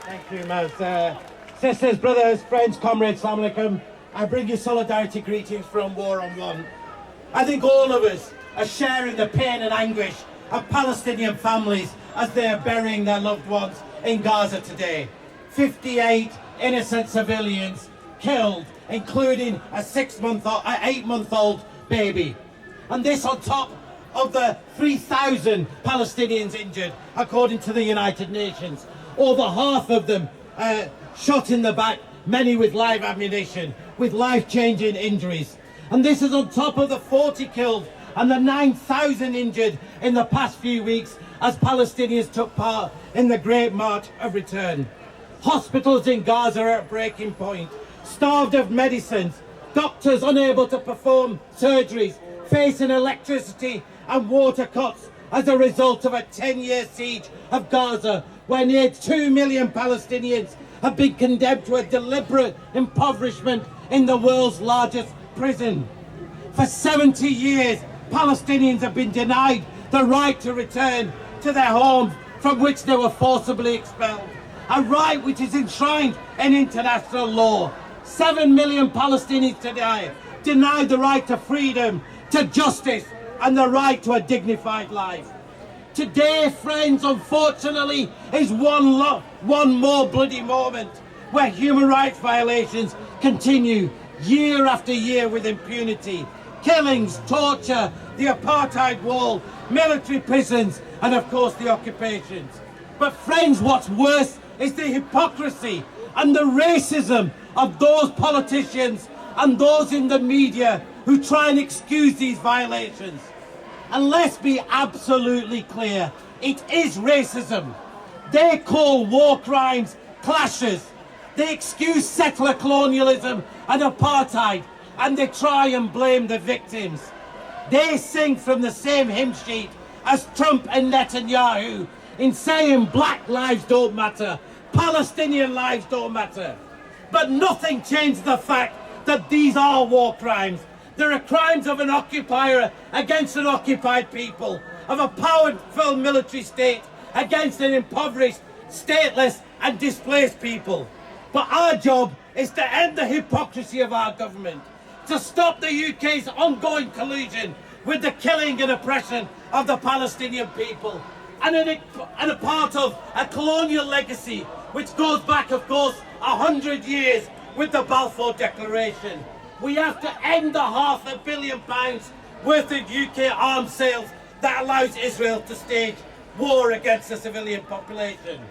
Thank you, Maz. Sisters, brothers, friends, comrades, Assalamu alaikum. I bring you solidarity greetings from War on Want. I think all of us are sharing the pain and anguish of Palestinian families as they are burying their loved ones in Gaza today. 58 innocent civilians killed, including a 8-month-old baby. And this on top of the 3,000 Palestinians injured, according to the United Nations. Over half of them shot in the back, many with live ammunition, with life-changing injuries. And this is on top of the 40 killed and the 9,000 injured in the past few weeks as Palestinians took part in the Great March of Return. Hospitals in Gaza are at breaking point, starved of medicines, doctors unable to perform surgeries, facing electricity and water cuts as a result of a 10-year siege of Gaza, where near 2 million Palestinians have been condemned to a deliberate impoverishment in the world's largest prison. For 70 years, Palestinians have been denied the right to return to their homes from which they were forcibly expelled, a right which is enshrined in international law. 7 million Palestinians today denied the right to freedom, to justice, and the right to a dignified life. Today, friends, unfortunately, is one more bloody moment where human rights violations continue year after year with impunity. Killings, torture, the apartheid wall, military prisons, and of course the occupations. But friends, what's worse is the hypocrisy and the racism of those politicians and those in the media who try and excuse these violations. And let's be absolutely clear, it is racism. They call war crimes clashes. They excuse settler colonialism and apartheid, and they try and blame the victims. They sing from the same hymn sheet as Trump and Netanyahu in saying black lives don't matter, Palestinian lives don't matter. But nothing changed the fact that these are war crimes. There are crimes of an occupier against an occupied people, of a powerful military state against an impoverished, stateless and displaced people. But our job is to end the hypocrisy of our government, to stop the UK's ongoing collusion with the killing and oppression of the Palestinian people, and a part of a colonial legacy which goes back, of course, 100 years with the Balfour Declaration. We have to end the £500 million worth of UK arms sales that allows Israel to stage war against the civilian population.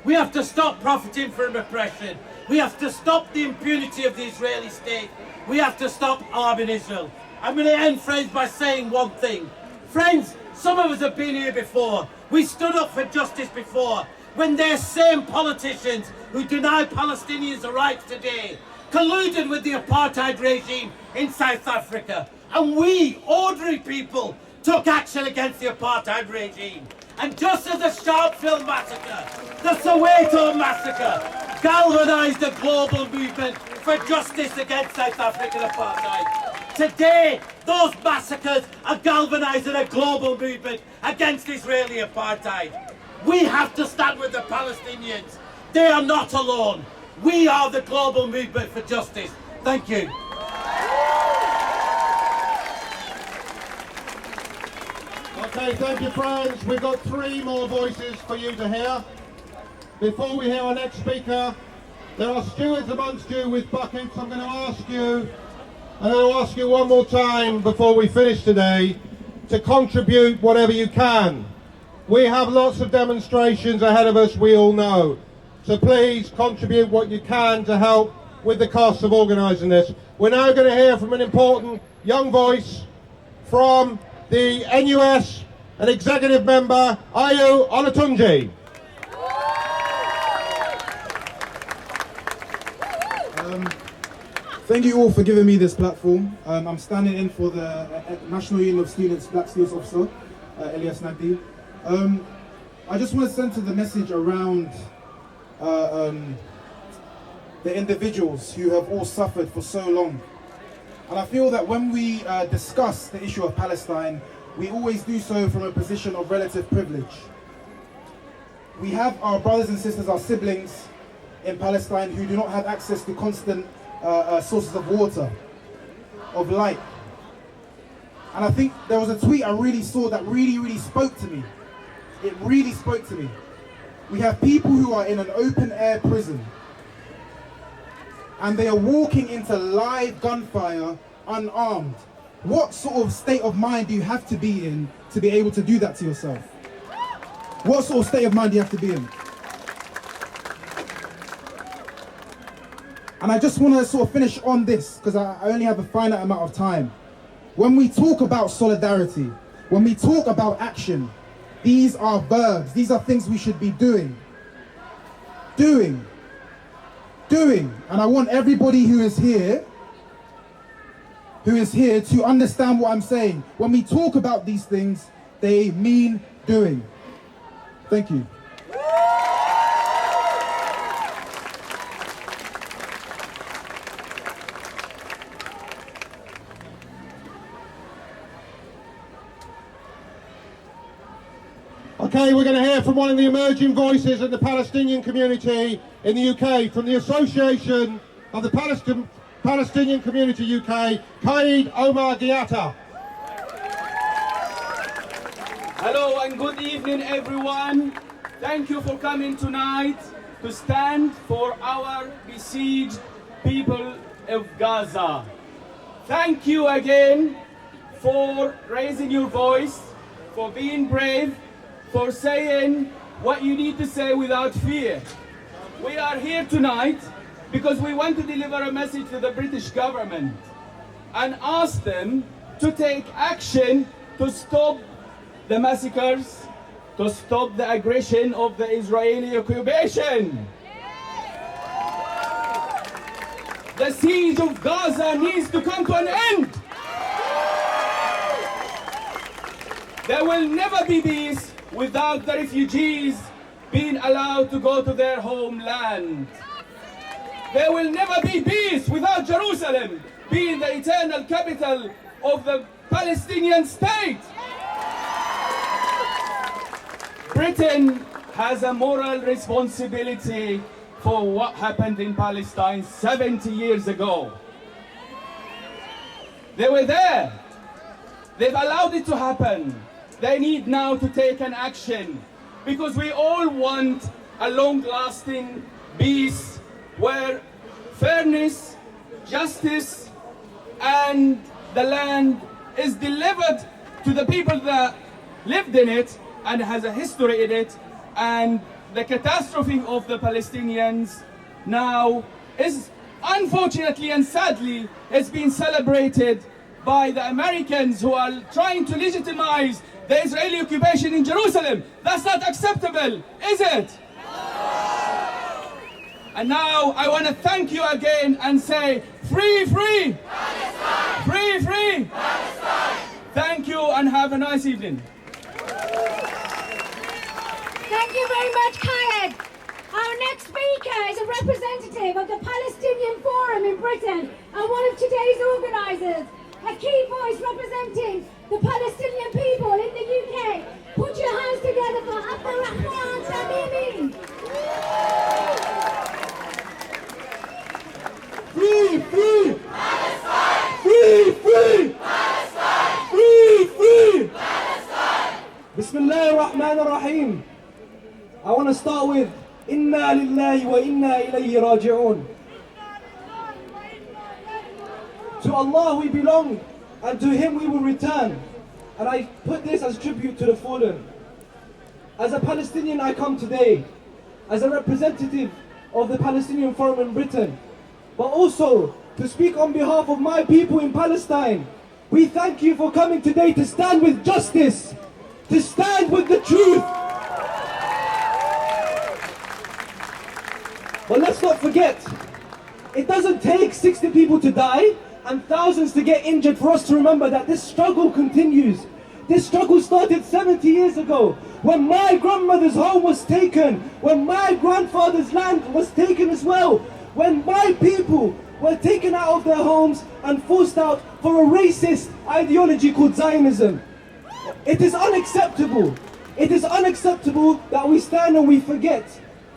We have to stop profiting from oppression. We have to stop the impunity of the Israeli state. We have to stop arming Israel. I'm going to end, friends, by saying one thing. Friends, some of us have been here before. We stood up for justice before, when their same politicians who deny Palestinians the rights today colluded with the apartheid regime in South Africa. And we, ordinary people, took action against the apartheid regime. And just as the Sharpeville massacre, the Soweto massacre, galvanised the global movement for justice against South African apartheid. Today, those massacres are galvanising a global movement against Israeli apartheid. We have to stand with the Palestinians. They are not alone. We are the global movement for justice. Thank you. Okay, thank you, friends. We've got 3 more voices for you to hear. Before we hear our next speaker, there are stewards amongst you with buckets. I'm going to ask you one more time before we finish today to contribute whatever you can. We have lots of demonstrations ahead of us, we all know. So please contribute what you can to help with the cost of organising this. We're now going to hear from an important young voice from the NUS, an executive member, Ayu Olatunji. Thank you all for giving me this platform. I'm standing in for the National Union of Students Black Students Officer, Elias Nagdi. I just want to center the message around the individuals who have all suffered for so long. And I feel that when we discuss the issue of Palestine, we always do so from a position of relative privilege. We have our brothers and sisters, our siblings in Palestine who do not have access to constant sources of water, of light. And I think there was a tweet I really saw that really spoke to me. It really spoke to me. We have people who are in an open air prison and they are walking into live gunfire unarmed. What sort of state of mind do you have to be in to be able to do that to yourself? What sort of state of mind do you have to be in? And I just want to sort of finish on this, because I only have a finite amount of time. When we talk about solidarity, when we talk about action, these are verbs. These are things we should be doing. Doing. And I want everybody who is here to understand what I'm saying. When we talk about these things, they mean doing. Thank you. Okay, we're going to hear from one of the emerging voices in the Palestinian community in the UK, from the Association of the Palestinian Community UK, Kaid Omar Giata. Hello and good evening, everyone. Thank you for coming tonight to stand for our besieged people of Gaza. Thank you again for raising your voice, for being brave, for saying what you need to say without fear. We are here tonight because we want to deliver a message to the British government and ask them to take action to stop the massacres, to stop the aggression of the Israeli occupation. The siege of Gaza needs to come to an end. There will never be peace without the refugees being allowed to go to their homeland. There will never be peace without Jerusalem being the eternal capital of the Palestinian state. Britain has a moral responsibility for what happened in Palestine 70 years ago. They were there. They've allowed it to happen. They need now to take an action, because we all want a long-lasting peace where fairness, justice, and the land is delivered to the people that lived in it and has a history in it. And the catastrophe of the Palestinians now is, unfortunately and sadly, has been celebrated by the Americans who are trying to legitimize the Israeli occupation in Jerusalem. That's not acceptable, is it? And now I want to thank you again and say, free, free! Palestine! Free, free! Palestine! Thank you and have a nice evening. Thank you very much, Khaled. Our next speaker is a representative of the Palestinian Forum in Britain and one of today's organisers, a key voice representing the Palestinian people in the UK. Put your hands together for Abdurrahman Tamimi. Free, free! Palestine! Free, free! Palestine! Free, free! Palestine! Bismillah ar-Rahman ar-Rahim. I want to start with Inna lillahi wa inna ilayhi raji'un. To Allah we belong, and to Him we will return. And I put this as tribute to the fallen. As a Palestinian, I come today as a representative of the Palestinian Forum in Britain, but also to speak on behalf of my people in Palestine. We thank you for coming today to stand with justice, to stand with the truth. But let's not forget, it doesn't take 60 people to die and thousands to get injured for us to remember that this struggle continues. This struggle started 70 years ago, when my grandmother's home was taken, when my grandfather's land was taken as well, when my people were taken out of their homes and forced out for a racist ideology called Zionism. It is unacceptable. It is unacceptable that we stand and we forget.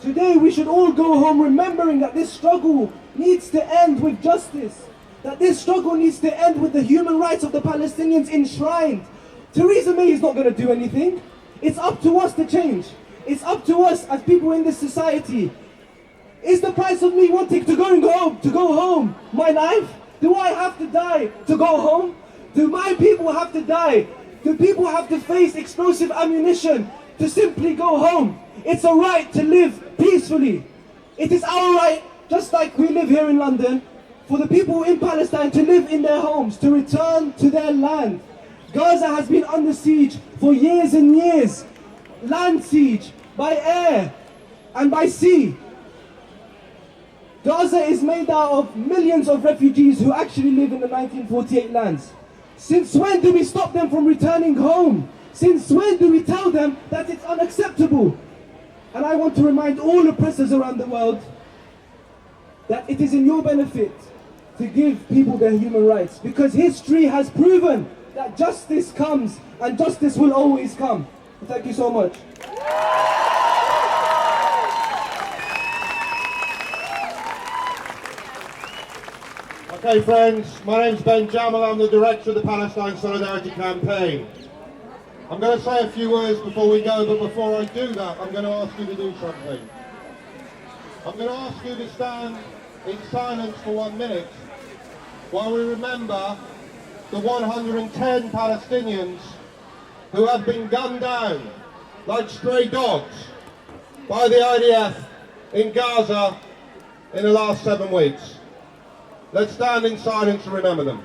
Today we should all go home remembering that this struggle needs to end with justice, that this struggle needs to end with the human rights of the Palestinians enshrined. Theresa May is not going to do anything. It's up to us to change. It's up to us as people in this society. Is the price of me wanting to go home, my life? Do I have to die to go home? Do my people have to die? Do people have to face explosive ammunition to simply go home? It's a right to live peacefully. It is our right, just like we live here in London, for the people in Palestine to live in their homes, to return to their land. Gaza has been under siege for years and years. Land siege, by air and by sea. Gaza is made out of millions of refugees who actually live in the 1948 lands. Since when do we stop them from returning home? Since when do we tell them that it's unacceptable? And I want to remind all oppressors around the world that it is in your benefit to give people their human rights, because history has proven that justice comes and justice will always come. Thank you so much. Okay friends, my name's Ben Jamal, I'm the director of the Palestine Solidarity Campaign. I'm going to say a few words before we go, but before I do that, I'm going to ask you to do something. I'm going to ask you to stand in silence for 1 minute while we remember the 110 Palestinians who have been gunned down like stray dogs by the IDF in Gaza in the last 7 weeks. Let's stand in silence and remember them.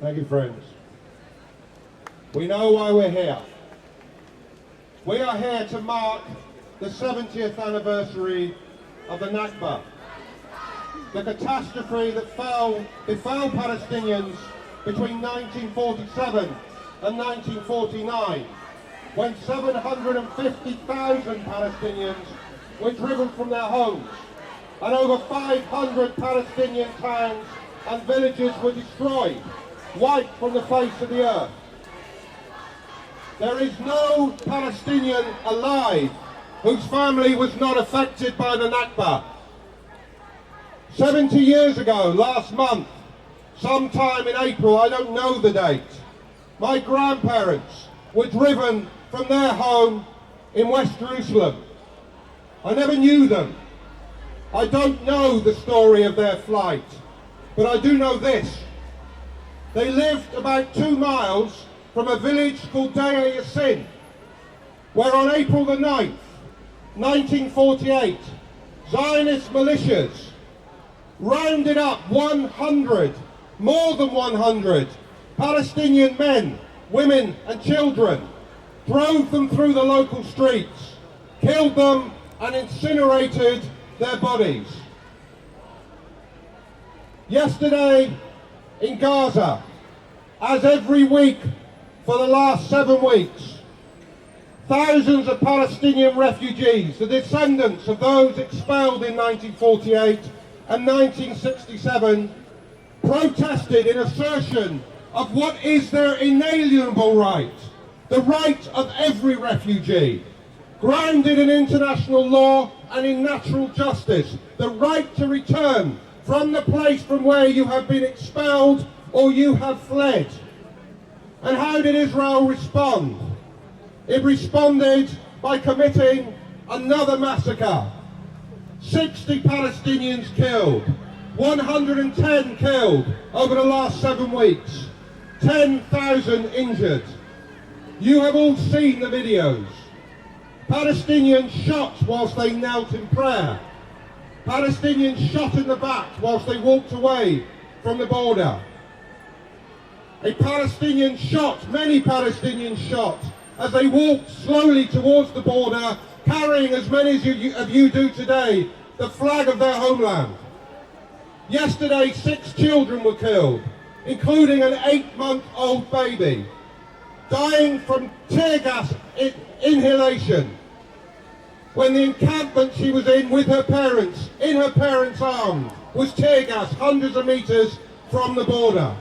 Thank you, friends. We know why we're here. We are here to mark the 70th anniversary of the Nakba, the catastrophe that befell Palestinians between 1947 and 1949, when 750,000 Palestinians were driven from their homes, and over 500 Palestinian towns and villages were destroyed, wiped from the face of the earth. There is no Palestinian alive whose family was not affected by the Nakba. 70 years ago, last month, sometime in April, I don't know the date, my grandparents were driven from their home in West Jerusalem. I never knew them. I don't know the story of their flight, but I do know this. They lived about 2 miles from a village called Deir Yassin, where on April the 9th, 1948, Zionist militias rounded up 100, more than 100, Palestinian men, women and children, drove them through the local streets, killed them and incinerated their bodies. Yesterday in Gaza, as every week for the last 7 weeks, thousands of Palestinian refugees, the descendants of those expelled in 1948 and 1967, protested in assertion of what is their inalienable right, the right of every refugee, grounded in international law and in natural justice, the right to return from the place from where you have been expelled or you have fled. And how did Israel respond? It responded by committing another massacre. 60 Palestinians killed, 110 killed over the last 7 weeks, 10,000 injured. You have all seen the videos. Palestinians shot whilst they knelt in prayer. Palestinians shot in the back whilst they walked away from the border. A Palestinian shot, many Palestinians shot, as they walked slowly towards the border, carrying, as many of you do today, the flag of their homeland. Yesterday, 6 children were killed, including an 8-month-old baby, dying from tear gas inhalation when the encampment she was in with her parents, in her parents' arms, was tear gas hundreds of meters from the border.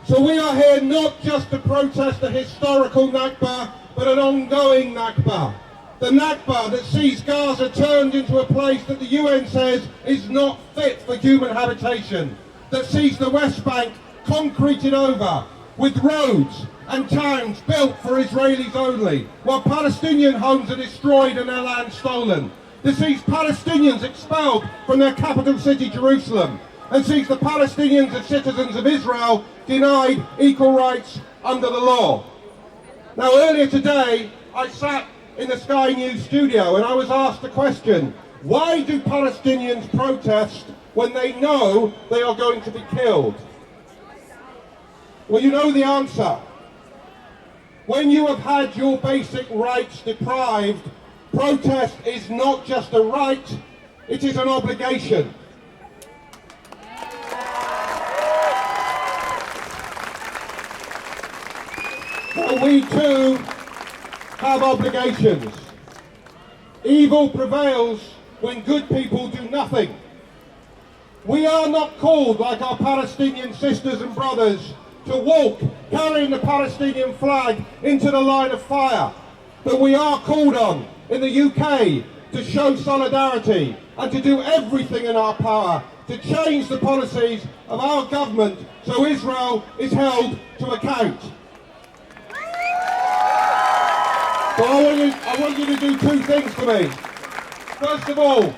So we are here not just to protest a historical Nakba, but an ongoing Nakba. The Nakba that sees Gaza turned into a place that the UN says is not fit for human habitation. That sees the West Bank concreted over with roads and towns built for Israelis only, while Palestinian homes are destroyed and their land stolen. That sees Palestinians expelled from their capital city, Jerusalem, and sees the Palestinians as citizens of Israel denied equal rights under the law. Now, earlier today, I sat in the Sky News studio and I was asked the question, why do Palestinians protest when they know they are going to be killed? Well, you know the answer. When you have had your basic rights deprived, protest is not just a right, it is an obligation. Well, we too have obligations. Evil prevails when good people do nothing. We are not called, like our Palestinian sisters and brothers, to walk carrying the Palestinian flag into the line of fire. But we are called on in the UK to show solidarity and to do everything in our power to change the policies of our government so Israel is held to account. But I want you to do 2 things for me. First of all,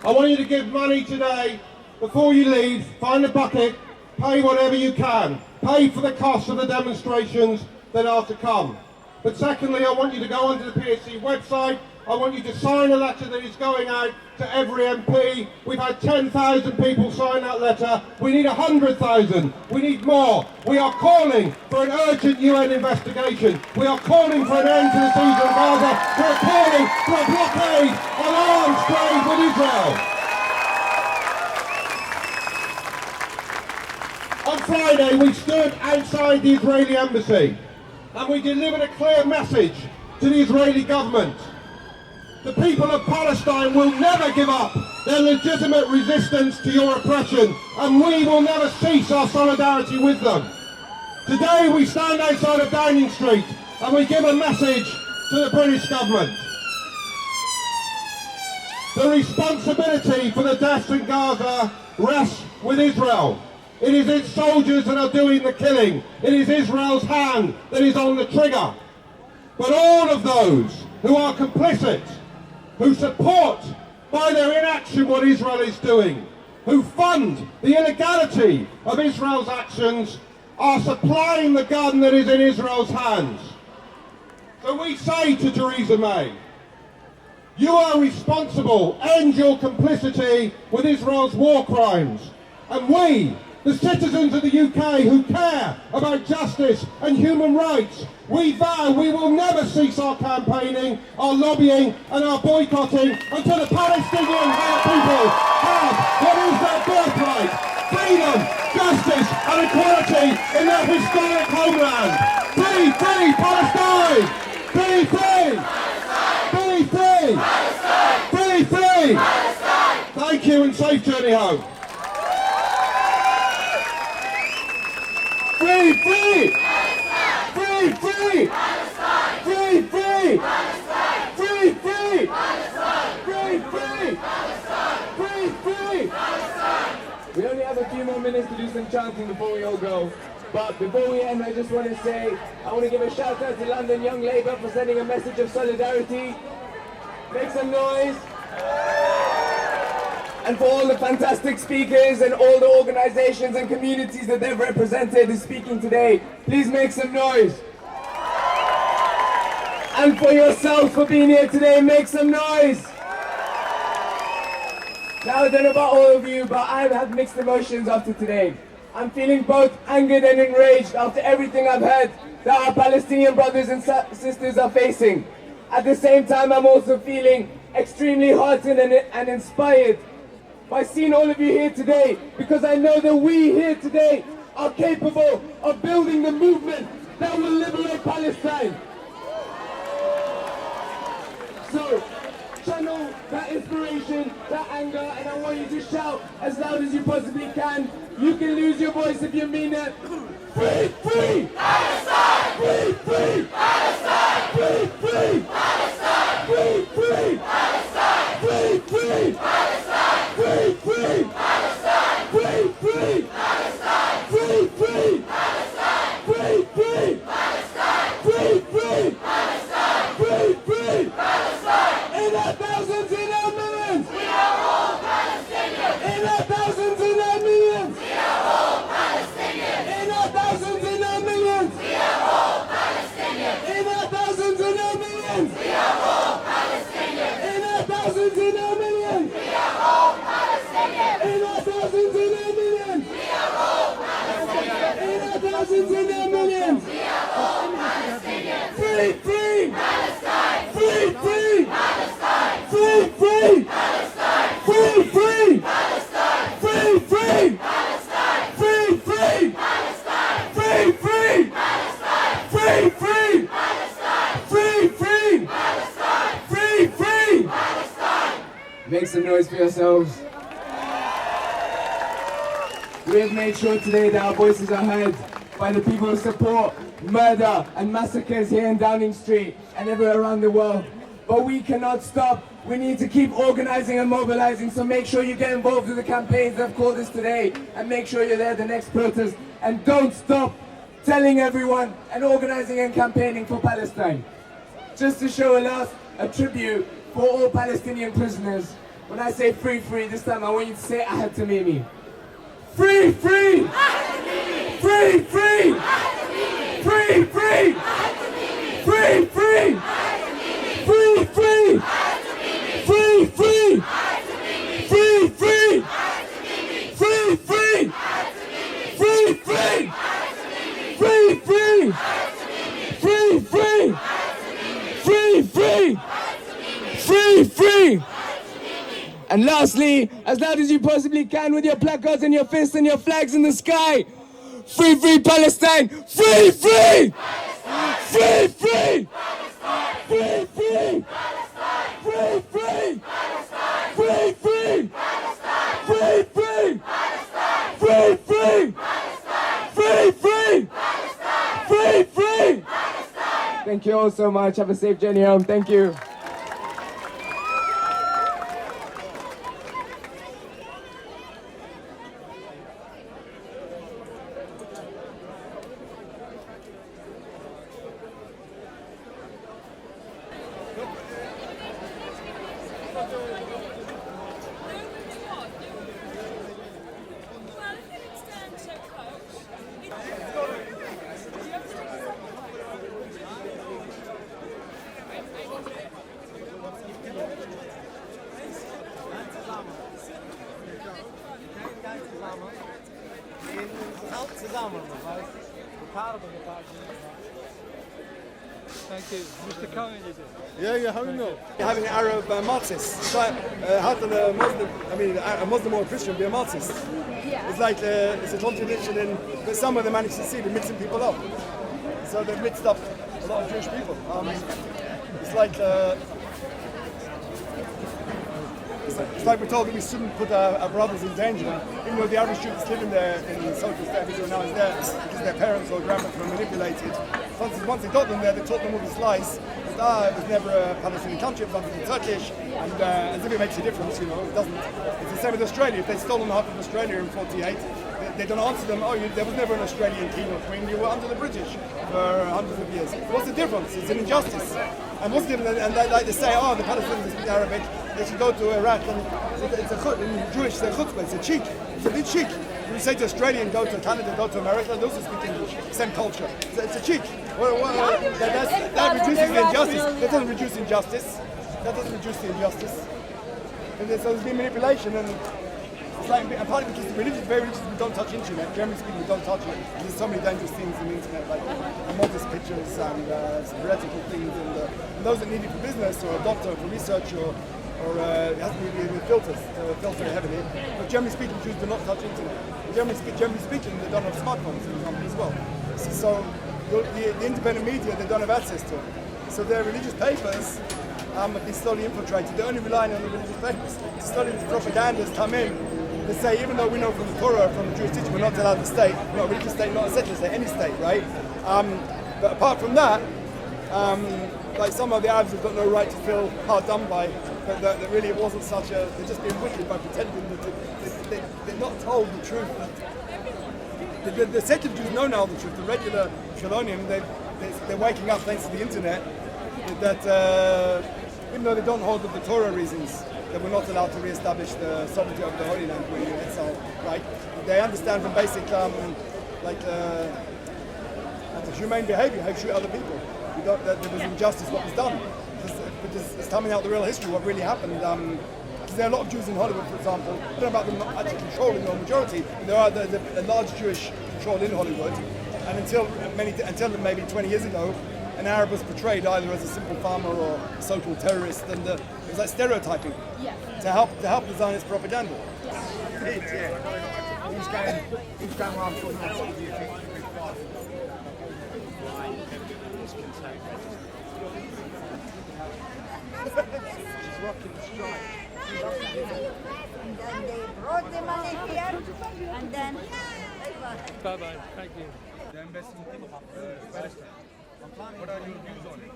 I want you to give money today, before you leave, find a bucket, pay whatever you can. Pay for the cost of the demonstrations that are to come. But secondly, I want you to go onto the PSC website. I want you to sign a letter that is going out to every MP. We've had 10,000 people sign that letter. We need 100,000. We need more. We are calling for an urgent UN investigation. We are calling for an end to the siege of Gaza. We are calling for a blockade on arms trade with Israel. On Friday, we stood outside the Israeli embassy and we delivered a clear message to the Israeli government. The people of Palestine will never give up their legitimate resistance to your oppression, and we will never cease our solidarity with them. Today we stand outside of Downing Street and we give a message to the British government. The responsibility for the deaths in Gaza rests with Israel. It is its soldiers that are doing the killing. It is Israel's hand that is on the trigger. But all of those who are complicit, who support by their inaction what Israel is doing, who fund the illegality of Israel's actions, are supplying the gun that is in Israel's hands. So we say to Theresa May, you are responsible, end your complicity with Israel's war crimes. And we, the citizens of the UK who care about justice and human rights, we vow we will never cease our campaigning, our lobbying and our boycotting until the Palestinian people have what is their birthright: freedom, justice and equality in their historic homeland. Free, free Palestine! Free, free! Free, free! Free, free! Thank you and safe journey home. Free, free! Free, free! Free, free! Free, free! Free, free! Free, free! We only have a few more minutes to do some chanting before we all go. But before we end, I just want to say, I want to give a shout out to London Young Labour for sending a message of solidarity. Make some noise. And for all the fantastic speakers and all the organizations and communities that they've represented is speaking today, please make some noise. And for yourselves for being here today, make some noise. Now, I don't know about all of you, but I have mixed emotions after today. I'm feeling both angered and enraged after everything I've heard that our Palestinian brothers and sisters are facing. At the same time, I'm also feeling extremely heartened and inspired by seeing all of you here today, because I know that we here today are capable of building the movement that will liberate Palestine. So, channel that inspiration, that anger, and I want you to shout as loud as you possibly can. You can lose your voice if you mean it. Free, free! Palestine! Free, free! Palestine! Free, free! Palestine! Free, free! Palestine! Free, free! Palestine! Free, free! Palestine! Free, free! Palestine! Free, free! Palestine! Free, free! Palestine! Free, free! Palestine! Free, free! Palestine! In our thousands, in our millions! We are all Palestinians! In our thousands, in our millions! We are all Palestinians! In our thousands, in our millions! We are all Palestinians! In our thousands, in our millions! We are all Palestinians! In our thousands, in our millions! We are all Palestinians! In our thousands, in our millions! We are all Palestinians! In our thousands, in our millions! We are all Palestinians! Free, free! Palestine! Free, free! Palestine! Free, free! Palestine! Free, free! Palestine! Free, free! Palestine! Free, free! Palestine! Free, free! Palestine! Free, free! Palestine! Free, free! Palestine! Free, free! Palestine! Make some noise for yourselves. We have made sure today that our voices are heard by the people who support murder and massacres here in Downing Street and everywhere around the world. But we cannot stop. We need to keep organizing and mobilizing, so make sure you get involved with the campaigns that have called us today, and make sure you're there at the next protest, and don't stop telling everyone and organizing and campaigning for Palestine. Just to show a tribute for all Palestinian prisoners, when I say free, free, this time I want you to say Ahad Tamimi. Free, free! Free, free! Free, free! Free, free! Free, free! Free, free! Free, free! Free, free! Free, free! Free, free! Free, free! Free, free! Free, free! And lastly, as loud as you possibly can with your placards and your fists and your flags in the sky, free, free Palestine! Free, free! Free, free! Free, free! Free, free! Free, free! Free, free! Free, free! Free, free! Free, free! Thank you all so much. Have a safe journey home. Thank you. Thank you. Mr. Cohen, is it? Yeah, how do you know? Having an Arab Marxist. How can a Muslim or a Christian be a Marxist? Yeah. It's like it's a contradiction in that some of them manage to see they're mixing people up. So they've mixed up a lot of Jewish people. It's like we're told that we shouldn't put our brothers in danger, even though the average students living there in the social state now is there because their parents or grandparents were manipulated. Once they got them there, they taught them all these lies. It was never a Palestinian country, it was something Turkish, and as if it makes a difference, it doesn't. It's the same with Australia. If they'd stolen half of Australia in '48, they don't answer them, there was never an Australian king or queen, you were under the British for hundreds of years. What's the difference? It's an injustice. And what's the difference? And they like to say, the Palestinians speak Arabic, they should go to Iraq, and it's a Jewish chutzpah, it's a cheek, it's a big cheek. When you say to Australian, go to Canada, go to America, those who speak English, same culture. It's a cheek. That reduces the injustice. That doesn't reduce injustice. That doesn't reduce the injustice. And so there's been manipulation, and it's like, and partly because the religious, very religious, we don't touch internet. Generally speaking, we don't touch it. There's so many dangerous things in the internet, like modest pictures and some heretical things, and those that need it for business or a doctor for research or it has to be with filters to filter it heavily. But generally speaking, Jews do not touch internet. Generally speaking, they don't have smartphones, for example, as well. So the independent media, they don't have access to it. So their religious papers have been slowly infiltrated. They're only relying on the religious papers. Slowly these propagandas come in. They say, even though we know from the Torah, from the Jewish teaching, we're not allowed to state, not a religious state, not a secular state, any state, right? But apart from that, like some of the Arabs have got no right to feel hard done by, but that really it wasn't such a, they're just being wicked by pretending that they're not told the truth. The secular Jews know now the truth. The regular Shalonium, they're waking up thanks to the internet, that even though they don't hold with the Torah reasons, that we're not allowed to re-establish the sovereignty of the Holy Land when you're in exile, right? They understand from basic, humane behavior, how you shoot other people. That there was injustice what was done. Because it's coming out the real history, what really happened. Because there are a lot of Jews in Hollywood, for example, I don't know about them actually controlling the majority, but there's a large Jewish control in Hollywood. And until maybe 20 years ago, an Arab was portrayed either as a simple farmer or a so-called terrorist, and it was like stereotyping to help the Zionist propaganda. Who's going around talking about what do you think? She's rocking the stripe. And then they brought the money here, and then Bye-bye. Thank you. The embassy of Palestine. What are your views on it?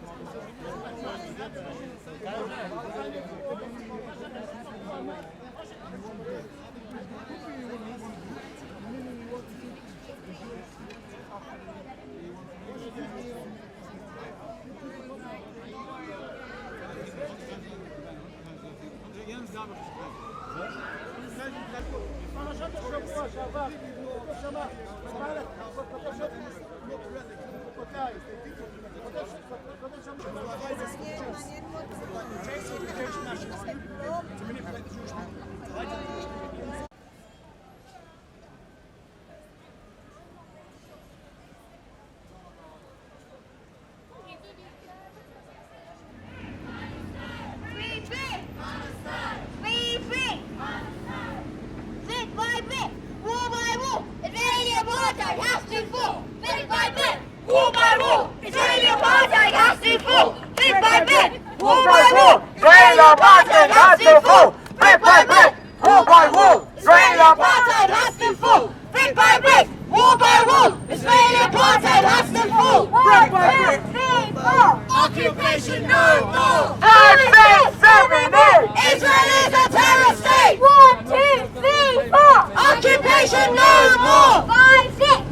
Occupation no more! 5, 6, 7, 8! Israel is a terror state! 1, 2, 3, 4! Occupation no more! 5, 6, 7,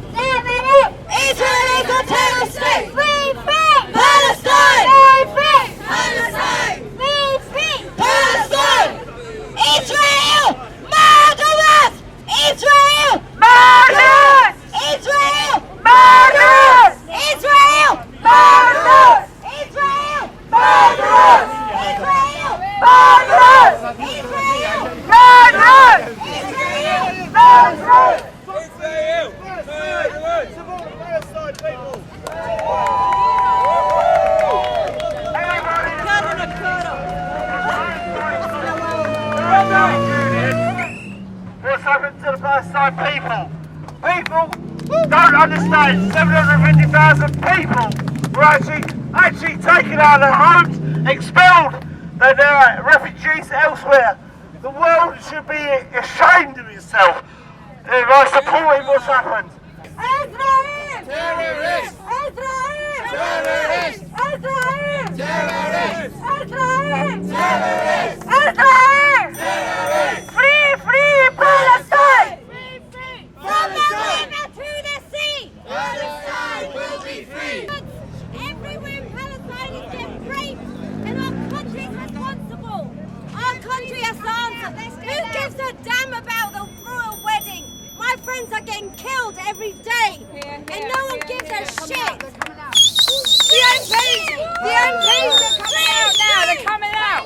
8! Israel is a terror state! Free! Palestine! Free! Palestine! understand 750,000 people were actually taken out of their homes, expelled, that there are refugees elsewhere. The world should be ashamed of itself by supporting what's happened. Israel! Terrorists! Israel! Terrorists! Israel! Terrorists! Israel! Terrorists! Israel! Terrorists! Free, free Palestine! Free, free! From the river to the sea! Palestine will be free! Everywhere in Palestine is getting raped, and our country is responsible. Our country has to answer. Who gives a damn about the royal wedding? My friends are getting killed every day, and no one gives a shit. The MPs are coming out now. They're coming out.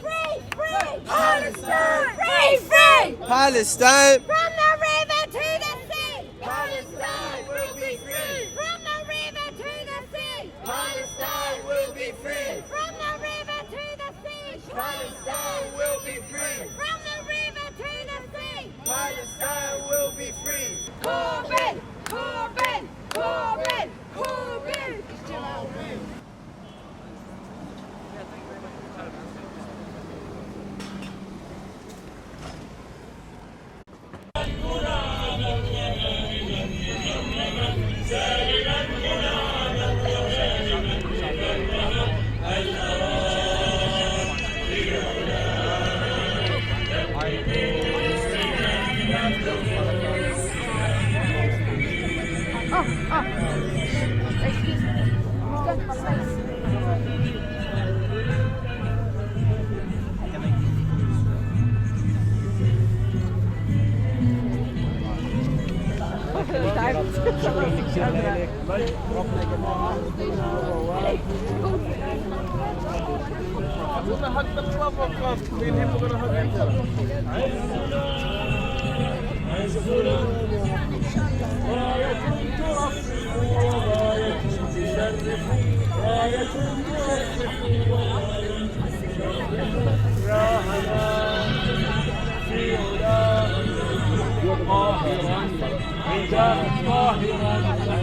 Free, free, Palestine. Free, free, Palestine. From the river to the sea. Palestine will be free. From the river to the sea. Palestine will be free. From the river to the sea. Palestine will be free. From the river to the sea. Palestine will be free. Corbyn! Corbyn! Corbyn! Corbyn! Excuse me. Go to my place. طاهرا